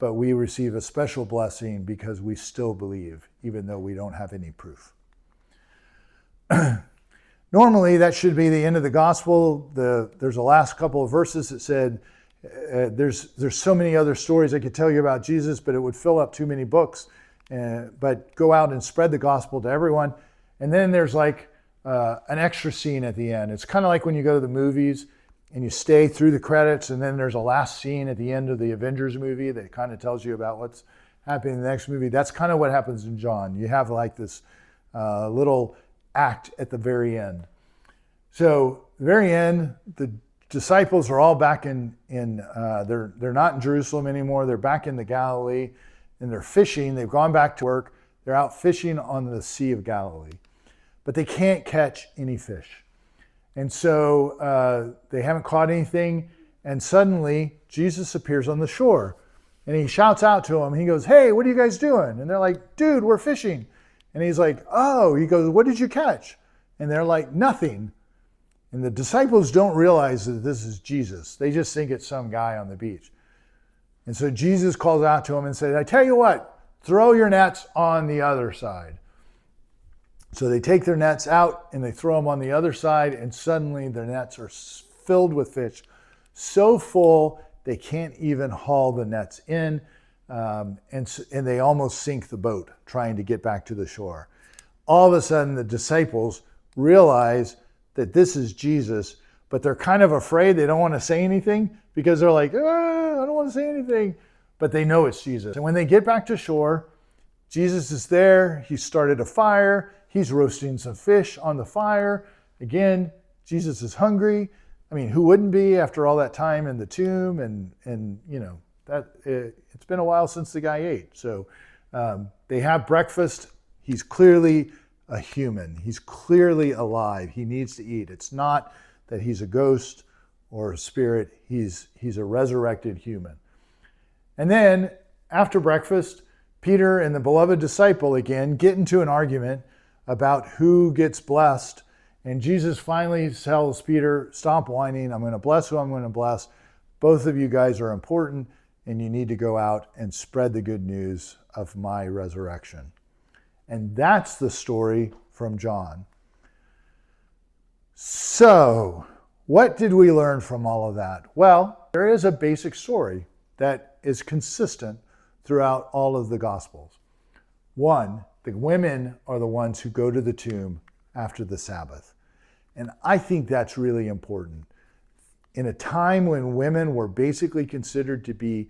but we receive a special blessing because we still believe, even though we don't have any proof. Normally, that should be the end of the gospel. There's a last couple of verses that said, there's so many other stories I could tell you about Jesus, but it would fill up too many books. But go out and spread the gospel to everyone. And then there's like an extra scene at the end. It's kind of like when you go to the movies and you stay through the credits, and then there's a last scene at the end of the Avengers movie that kind of tells you about what's happening in the next movie. That's kind of what happens in John. You have like this little act at the very end. So the very end, the disciples are all back they're not in Jerusalem anymore. They're back in the Galilee, and they're fishing. They've gone back to work. They're out fishing on the Sea of Galilee, but they can't catch any fish. And so they haven't caught anything. And suddenly Jesus appears on the shore, and he shouts out to them. He goes, "Hey, what are you guys doing?" And they're like, "Dude, we're fishing." And he's like, "Oh," he goes, "What did you catch?" And they're like, "Nothing." And the disciples don't realize that this is Jesus. They just think it's some guy on the beach. And so Jesus calls out to them and says, "I tell you what, throw your nets on the other side." So they take their nets out and they throw them on the other side, and suddenly their nets are filled with fish, so full they can't even haul the nets in. And they almost sink the boat trying to get back to the shore. All of a sudden, the disciples realize that this is Jesus, but they're kind of afraid. They don't want to say anything because they're like, I don't want to say anything. But they know it's Jesus. And when they get back to shore, Jesus is there. He started a fire. He's roasting some fish on the fire. Again, Jesus is hungry. I mean, who wouldn't be after all that time in the tomb? And you know, it's been a while since the guy ate. So they have breakfast. He's clearly a human. He's clearly alive. He needs to eat. It's not that he's a ghost or a spirit. He's a resurrected human. And then after breakfast, Peter and the beloved disciple again get into an argument about who gets blessed. And Jesus finally tells Peter, "Stop whining. I'm going to bless who I'm going to bless. Both of you guys are important, and you need to go out and spread the good news of my resurrection." And that's the story from John. So, what did we learn from all of that? Well, there is a basic story that is consistent throughout all of the Gospels. One, the women are the ones who go to the tomb after the Sabbath. And I think that's really important. In a time when women were basically considered to be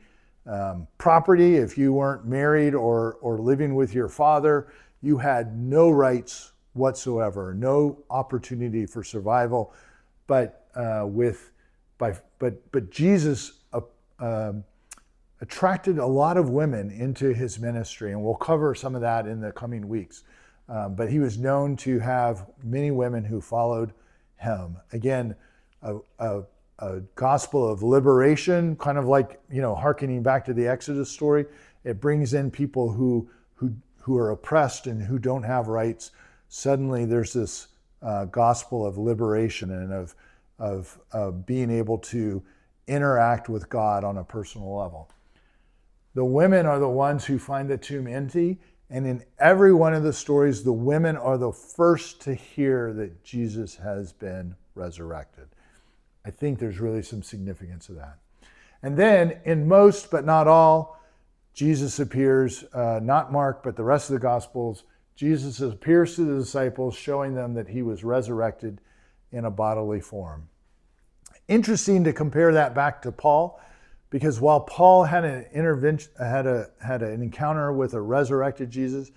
property, if you weren't married or living with your father, you had no rights whatsoever, no opportunity for survival. But Jesus attracted a lot of women into his ministry, and we'll cover some of that in the coming weeks. But he was known to have many women who followed him. Again, a gospel of liberation, kind of like, hearkening back to the Exodus story. It brings in people who are oppressed and who don't have rights. Suddenly there's this gospel of liberation and of being able to interact with God on a personal level. The women are the ones who find the tomb empty, and in every one of the stories, the women are the first to hear that Jesus has been resurrected. I think there's really some significance to that. And then in most, but not all, Jesus appears, not Mark, but the rest of the Gospels, Jesus appears to the disciples, showing them that he was resurrected in a bodily form. interesting to compare that back to Paul, because while Paul had an encounter with a resurrected Jesus,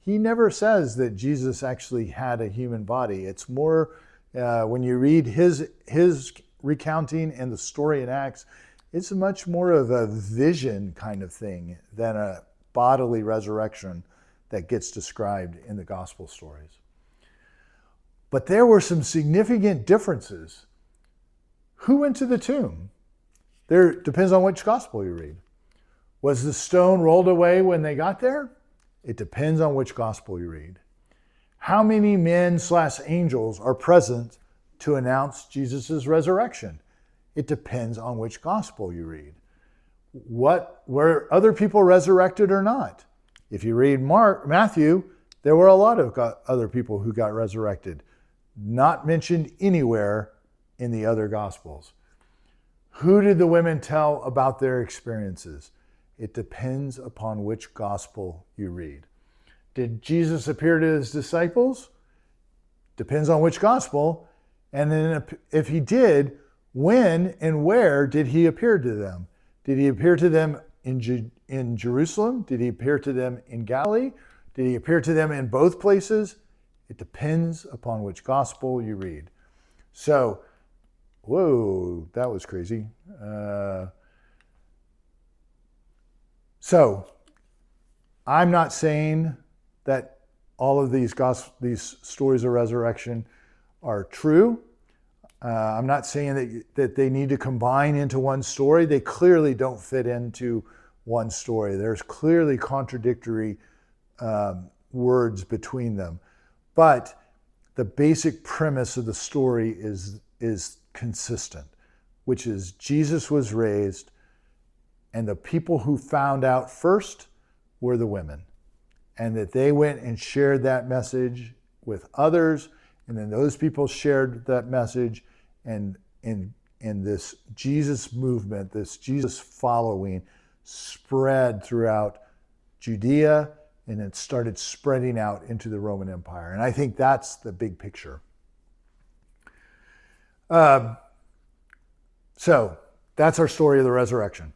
he never says that Jesus actually had a human body. It's more when you read his recounting and the story in Acts, it's much more of a vision kind of thing than a bodily resurrection that gets described in the gospel stories. But there were some significant differences. Who went to the tomb? There depends on which gospel you read. Was the stone rolled away when they got there? It depends on which gospel you read. How many men/angels are present to announce Jesus' resurrection? It depends on which gospel you read. Were other people resurrected or not? If you read Matthew, there were a lot of other people who got resurrected, not mentioned anywhere in the other gospels. Who did the women tell about their experiences? It depends upon which gospel you read. Did Jesus appear to his disciples? Depends on which gospel. And then if he did, when and where did he appear to them? Did he appear to them in Jerusalem? Did he appear to them in Galilee? Did he appear to them in both places? It depends upon which gospel you read. So, whoa, that was crazy. So, I'm not saying that all of these stories of resurrection are true. I'm not saying that they need to combine into one story. They clearly don't fit into one story. There's clearly contradictory words between them. But the basic premise of the story is consistent, which is Jesus was raised, and the people who found out first were the women, and that they went and shared that message with others, and then those people shared that message, and this Jesus movement, this Jesus following spread throughout Judea, and it started spreading out into the Roman Empire. And I think that's the big picture. So that's our story of the resurrection.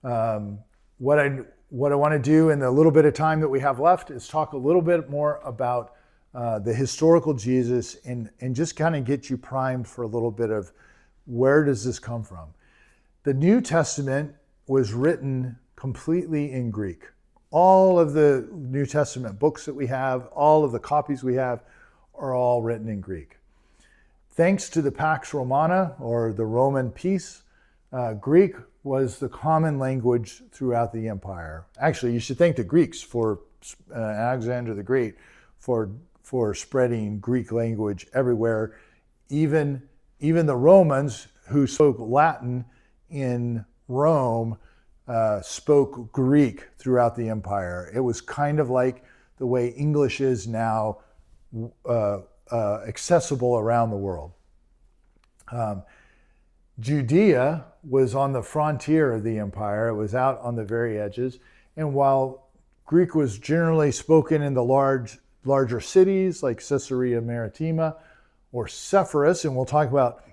What I want to do in the little bit of time that we have left is talk a little bit more about the historical Jesus and just kind of get you primed for a little bit of where does this come from. The New Testament was written completely in Greek. All of the New Testament books that we have, all of the copies we have, are all written in Greek. Thanks to the Pax Romana, or the Roman peace, Greek was the common language throughout the empire. Actually, you should thank the Greeks for Alexander the Great for spreading Greek language everywhere. Even the Romans, who spoke Latin in Rome, spoke Greek throughout the empire. It was kind of like the way English is now accessible around the world. Judea was on the frontier of the empire. It was out on the very edges. And while Greek was generally spoken in the larger cities like Caesarea Maritima or Sepphoris, and we'll talk about,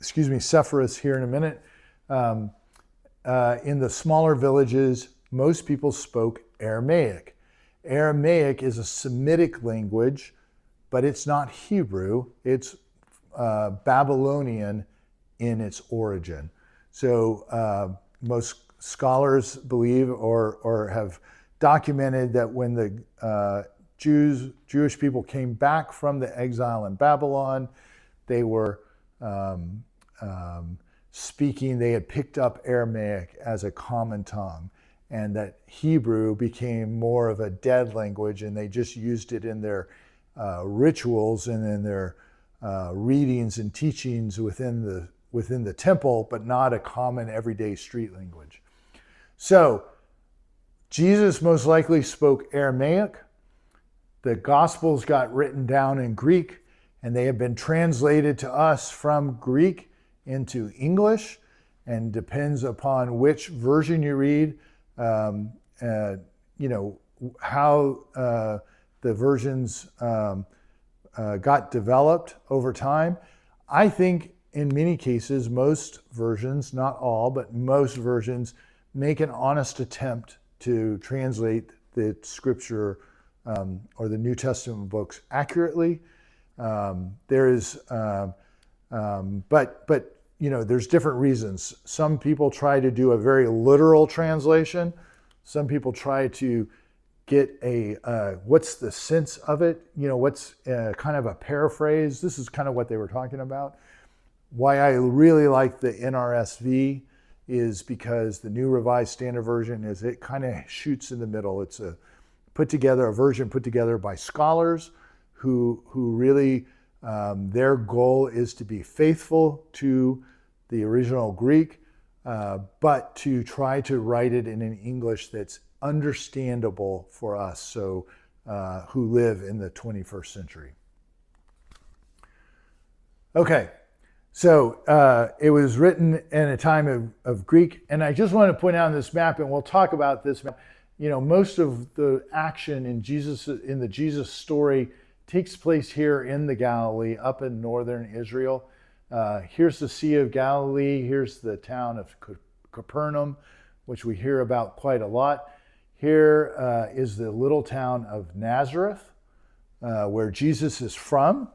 Sepphoris here in a minute, in the smaller villages, most people spoke Aramaic. Aramaic is a Semitic language, but it's not Hebrew. It's Babylonian in its origin. So most scholars believe or have documented that when the Jewish people came back from the exile in Babylon, they were speaking, they had picked up Aramaic as a common tongue, and that Hebrew became more of a dead language, and they just used it in their rituals and in their readings and teachings within the temple, but not a common everyday street language. So Jesus most likely spoke Aramaic. The Gospels got written down in Greek, and they have been translated to us from Greek into English, and depends upon which version you read, how the versions got developed over time. I think in many cases, most versions, not all, but most versions, make an honest attempt to translate the scripture or the New Testament books accurately. There's different reasons. Some people try to do a very literal translation. Some people try to get what's the sense of it? What's kind of a paraphrase? This is kind of what they were talking about. Why I really like the NRSV is because the New Revised Standard Version it kind of shoots in the middle. It's a version put together by scholars who really their goal is to be faithful to the original Greek, but to try to write it in an English that's understandable for us, so who live in the 21st century. Okay, so it was written in a time of Greek, and I just want to point out on this map, and we'll talk about this map. Most of the action in the Jesus story takes place here in the Galilee, up in northern Israel. Here's the Sea of Galilee. Here's the town of Capernaum, which we hear about quite a lot. Here is the little town of Nazareth, where Jesus is from.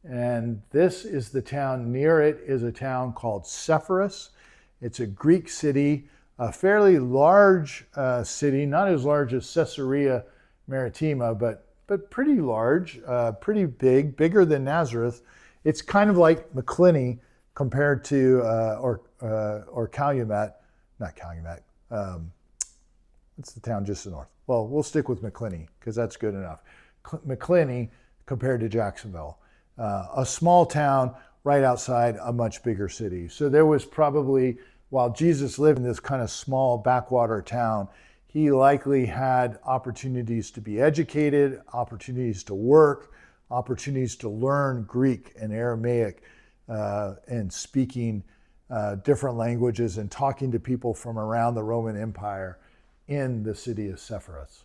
And this is the town, near it is a town called Sepphoris. It's a Greek city, a fairly large city, not as large as Caesarea Maritima, but pretty large, pretty big, bigger than Nazareth. It's kind of like McClinney compared to, or Calumet, not Calumet. It's the town just to the north. Well, we'll stick with McClinney because that's good enough. McClinney compared to Jacksonville. A small town right outside a much bigger city. So there was probably, while Jesus lived in this kind of small backwater town, he likely had opportunities to be educated, opportunities to work, opportunities to learn Greek and Aramaic, and speaking different languages and talking to people from around the Roman Empire in the city of Sepphoris.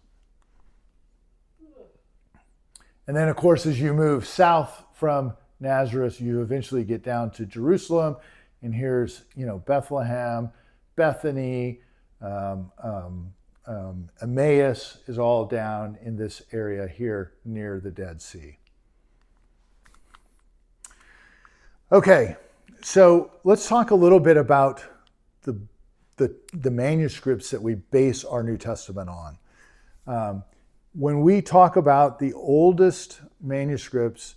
And then, of course, as you move south from Nazareth, you eventually get down to Jerusalem, and here's, Bethlehem, Bethany, Emmaus is all down in this area here near the Dead Sea. Okay, so let's talk a little bit about the manuscripts that we base our New Testament on. When we talk about the oldest manuscripts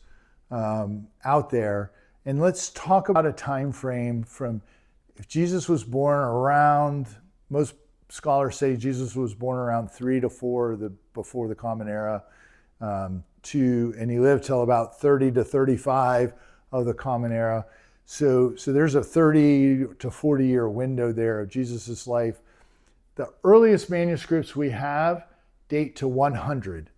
out there, and let's talk about a time frame from if Jesus was born around, most scholars say Jesus was born around 3 to 4 before the Common Era, and he lived till about 30 to 35 of the Common Era. So there's a 30 to 40 year window there of Jesus's life. The earliest manuscripts we have date to 100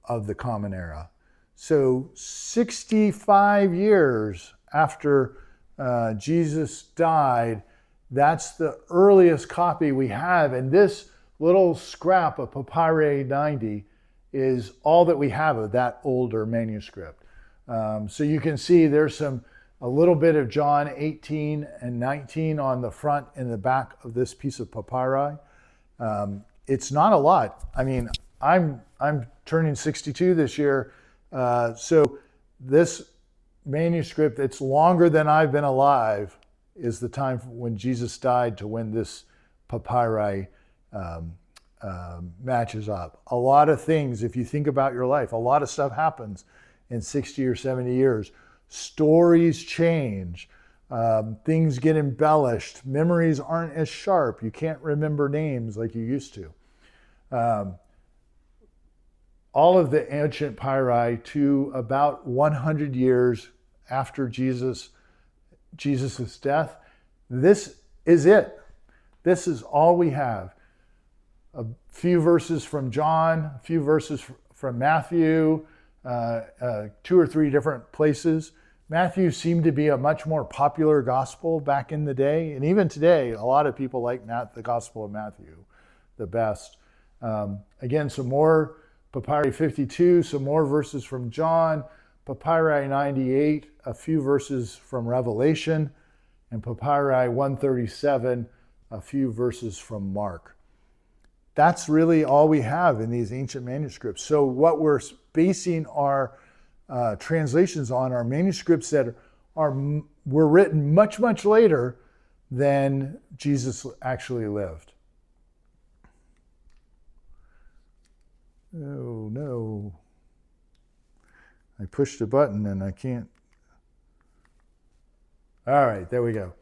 of the Common Era. So 65 years after Jesus died, that's the earliest copy we have. And this little scrap of Papyri 90 is all that we have of that older manuscript. So you can see there's a little bit of John 18 and 19 on the front and the back of this piece of papyri. It's not a lot. I mean, I'm turning 62 this year, so this manuscript, it's longer than I've been alive, is the time when Jesus died to when this papyri matches up. A lot of things, if you think about your life, a lot of stuff happens in 60 or 70 years. Stories change, things get embellished, memories aren't as sharp, you can't remember names like you used to. All of the ancient papyri to about 100 years after Jesus' death, this is it. This is all we have. A few verses from John, a few verses from Matthew, 2 or 3 different places. Matthew seemed to be a much more popular gospel back in the day. And even today, a lot of people like the Gospel of Matthew the best. Again, some more Papyri 52, some more verses from John, Papyri 98, a few verses from Revelation, and Papyri 137, a few verses from Mark. That's really all we have in these ancient manuscripts. So what we're basing our translations on are manuscripts that were written much, much later than Jesus actually lived. Oh no. I pushed a button and I can't. All right, there we go.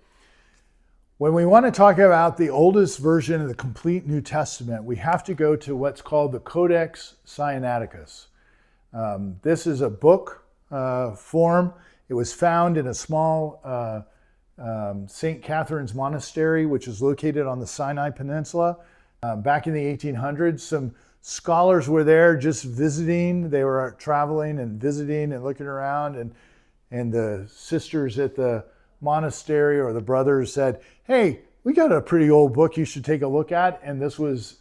When we want to talk about the oldest version of the complete New Testament, we have to go to what's called the Codex Sinaiticus. This is a book form. It was found in a small St. Catherine's Monastery, which is located on the Sinai Peninsula. Back in the 1800s, some scholars were there just visiting. They were traveling and visiting and looking around, and the sisters at the monastery or the brothers said, "Hey, we got a pretty old book you should take a look at." And this was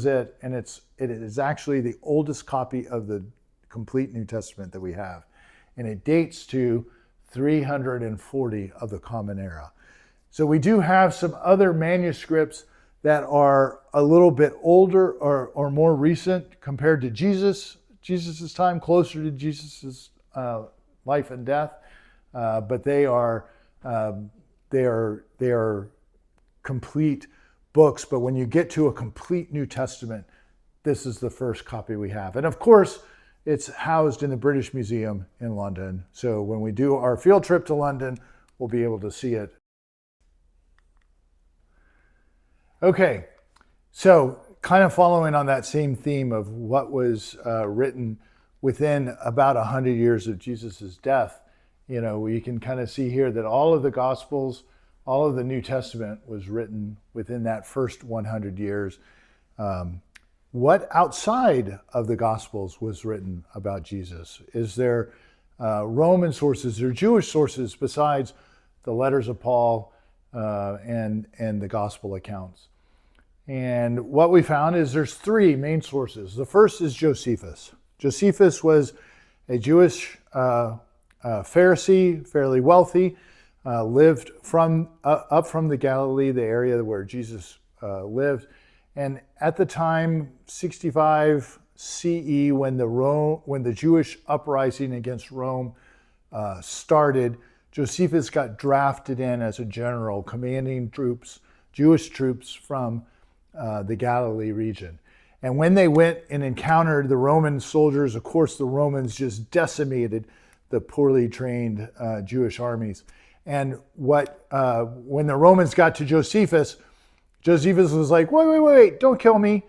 it. And it is actually the oldest copy of the complete New Testament that we have. And it dates to 340 of the Common Era. So we do have some other manuscripts that are a little bit older or more recent compared to Jesus's time, closer to Jesus's life and death, but they are complete books. But when you get to a complete New Testament, this is the first copy we have. And of course, it's housed in the British Museum in London. So when we do our field trip to London, we'll be able to see it. Okay, so kind of following on that same theme of what was written within about 100 years of Jesus's death, we can kind of see here that all of the Gospels, all of the New Testament was written within that first 100 years. What outside of the Gospels was written about Jesus? Is there Roman sources or Jewish sources besides the letters of Paul and the Gospel accounts? And what we found is there's three main sources. The first is Josephus. Josephus was a Jewish Pharisee, fairly wealthy, lived up from the Galilee, the area where Jesus lived. And at the time, 65 CE, when the Jewish uprising against Rome started, Josephus got drafted in as a general, commanding Jewish troops from the Galilee region. And when they went and encountered the Roman soldiers, of course, the Romans just decimated the poorly trained Jewish armies. And when the Romans got to Josephus was like, wait, don't kill me.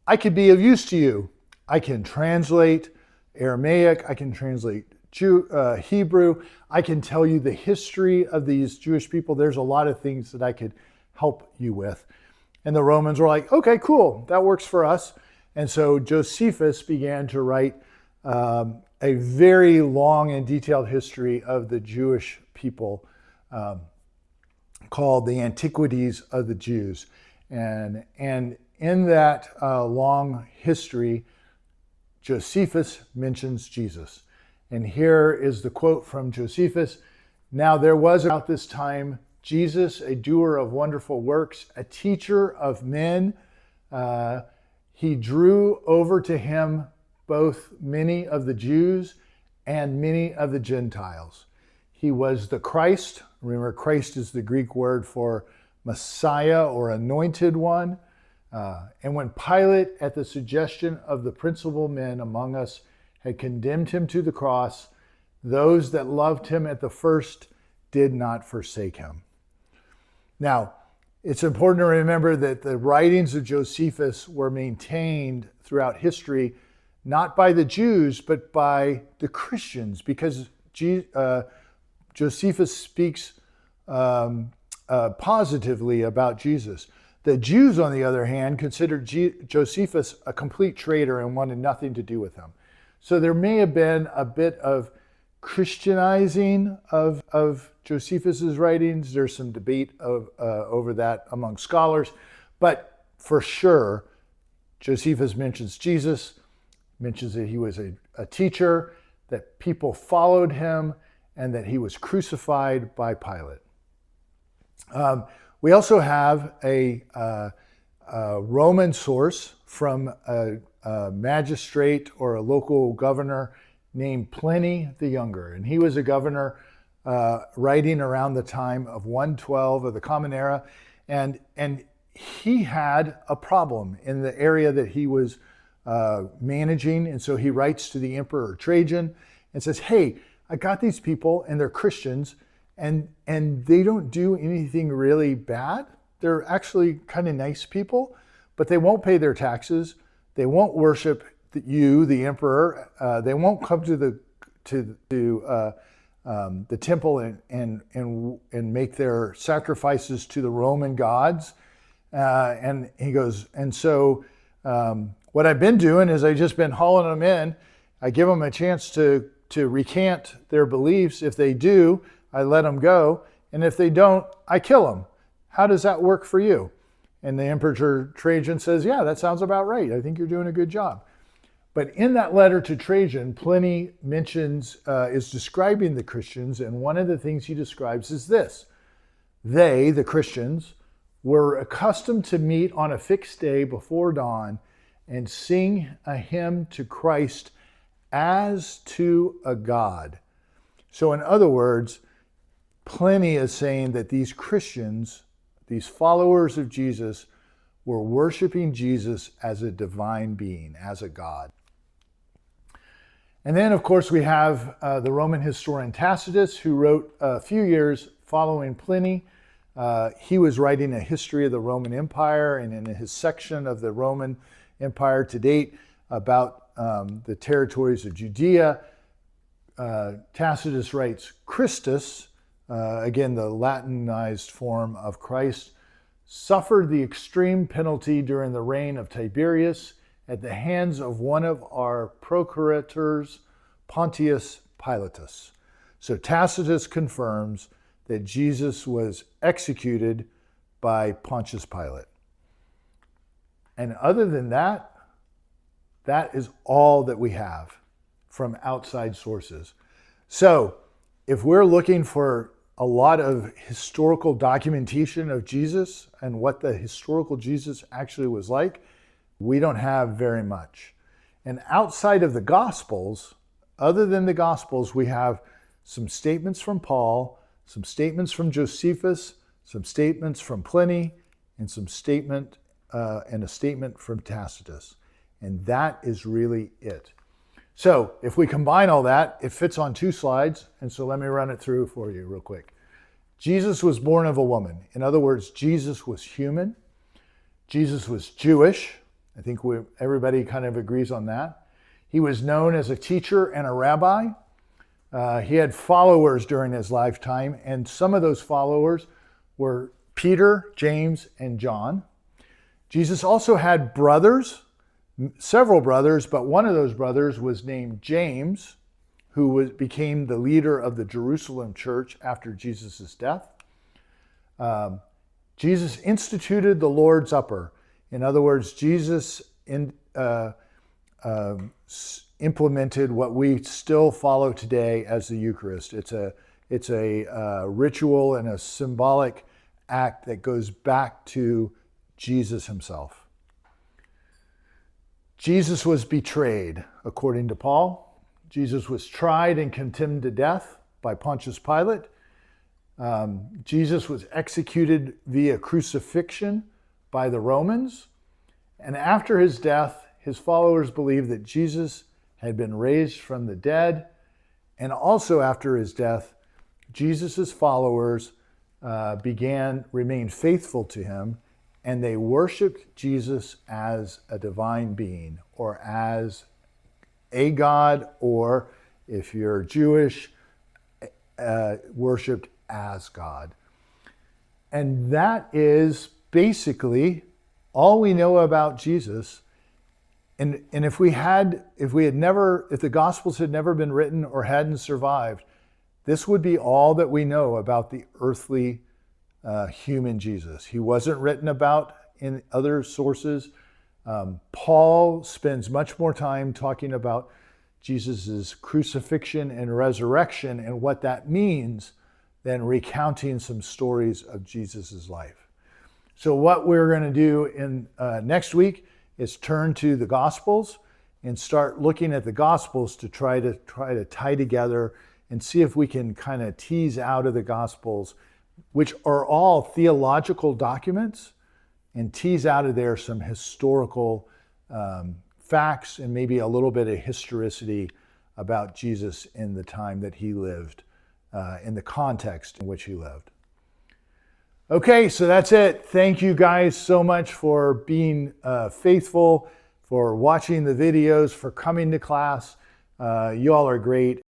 I could be of use to you. I can translate Aramaic. I can translate Hebrew. I can tell you the history of these Jewish people. There's a lot of things that I could help you with. And the Romans were like, okay, cool, that works for us. And so Josephus began to write a very long and detailed history of the Jewish people called the Antiquities of the Jews. And in that long history, Josephus mentions Jesus. And here is the quote from Josephus. "Now there was about this time Jesus, a doer of wonderful works, a teacher of men. He drew over to him both many of the Jews and many of the Gentiles. He was the Christ." Remember, Christ is the Greek word for Messiah or anointed one. "And when Pilate, at the suggestion of the principal men among us, had condemned him to the cross, those that loved him at the first did not forsake him." Now, it's important to remember that the writings of Josephus were maintained throughout history, not by the Jews, but by the Christians, because Josephus speaks positively about Jesus. The Jews, on the other hand, considered Josephus a complete traitor and wanted nothing to do with him. So there may have been a bit of Christianizing of Josephus's writings. There's some debate over that among scholars, but for sure, Josephus mentions Jesus, mentions that he was a teacher, that people followed him, and that he was crucified by Pilate. We also have a Roman source from a magistrate or a local governor named Pliny the Younger. And he was a governor writing around the time of 112 of the Common Era. And he had a problem in the area that he was managing. And so he writes to the Emperor Trajan and says, hey, I got these people and they're Christians and they don't do anything really bad. They're actually kind of nice people, but they won't pay their taxes. They won't worship you, the emperor. They won't come to the temple and make their sacrifices to the Roman gods. And he goes, and so what I've been doing is I've just been hauling them in. I give them a chance to recant their beliefs. If they do, I let them go. And if they don't, I kill them. How does that work for you? And the Emperor Trajan says, yeah, that sounds about right. I think you're doing a good job. But in that letter to Trajan, Pliny mentions, is describing the Christians. And one of the things he describes is this. They, the Christians, were accustomed to meet on a fixed day before dawn and sing a hymn to Christ as to a God. So in other words, Pliny is saying that these Christians, these followers of Jesus, were worshiping Jesus as a divine being, as a God. And then, of course, we have the Roman historian Tacitus, who wrote a few years following Pliny. He was writing a history of the Roman Empire, and in his section of the Roman Empire to date about the territories of Judea, Tacitus writes, Christus, again, the Latinized form of Christ, suffered the extreme penalty during the reign of Tiberius at the hands of one of our procurators, Pontius Pilatus. So Tacitus confirms that Jesus was executed by Pontius Pilate. And other than that, that is all that we have from outside sources. So if we're looking for a lot of historical documentation of Jesus and what the historical Jesus actually was like, we don't have very much. And outside of the Gospels, other than the Gospels, we have some statements from Paul, some statements from Josephus, some statements from Pliny, and a statement from Tacitus. And that is really it. So if we combine all that, it fits on 2 slides. And so let me run it through for you real quick. Jesus was born of a woman. In other words, Jesus was human. Jesus was Jewish. I think everybody kind of agrees on that. He was known as a teacher and a rabbi. He had followers during his lifetime, and some of those followers were Peter, James, and John. Jesus also had brothers, several brothers, but one of those brothers was named James, who became the leader of the Jerusalem church after Jesus' death. Jesus instituted the Lord's Supper. In other words, Jesus implemented what we still follow today as the Eucharist. It's a ritual and a symbolic act that goes back to Jesus himself. Jesus was betrayed, according to Paul. Jesus was tried and condemned to death by Pontius Pilate. Jesus was executed via crucifixion by the Romans. And after his death, his followers believed that Jesus had been raised from the dead. And also after his death, Jesus' followers remained faithful to him, and they worshiped Jesus as a divine being, or as a God, or if you're Jewish, worshipped as God. And that is basically all we know about Jesus. And if the Gospels had never been written or hadn't survived, this would be all that we know about the earthly human Jesus. He wasn't written about in other sources. Paul spends much more time talking about Jesus' crucifixion and resurrection and what that means, then recounting some stories of Jesus' life. So what we're going to do in next week is turn to the Gospels and start looking at the Gospels to try to tie together and see if we can kind of tease out of the Gospels, which are all theological documents, and tease out of there some historical facts and maybe a little bit of historicity about Jesus in the time that he lived, in the context in which he lived. Okay, so that's it. Thank you guys so much for being faithful, for watching the videos, for coming to class. You all are great.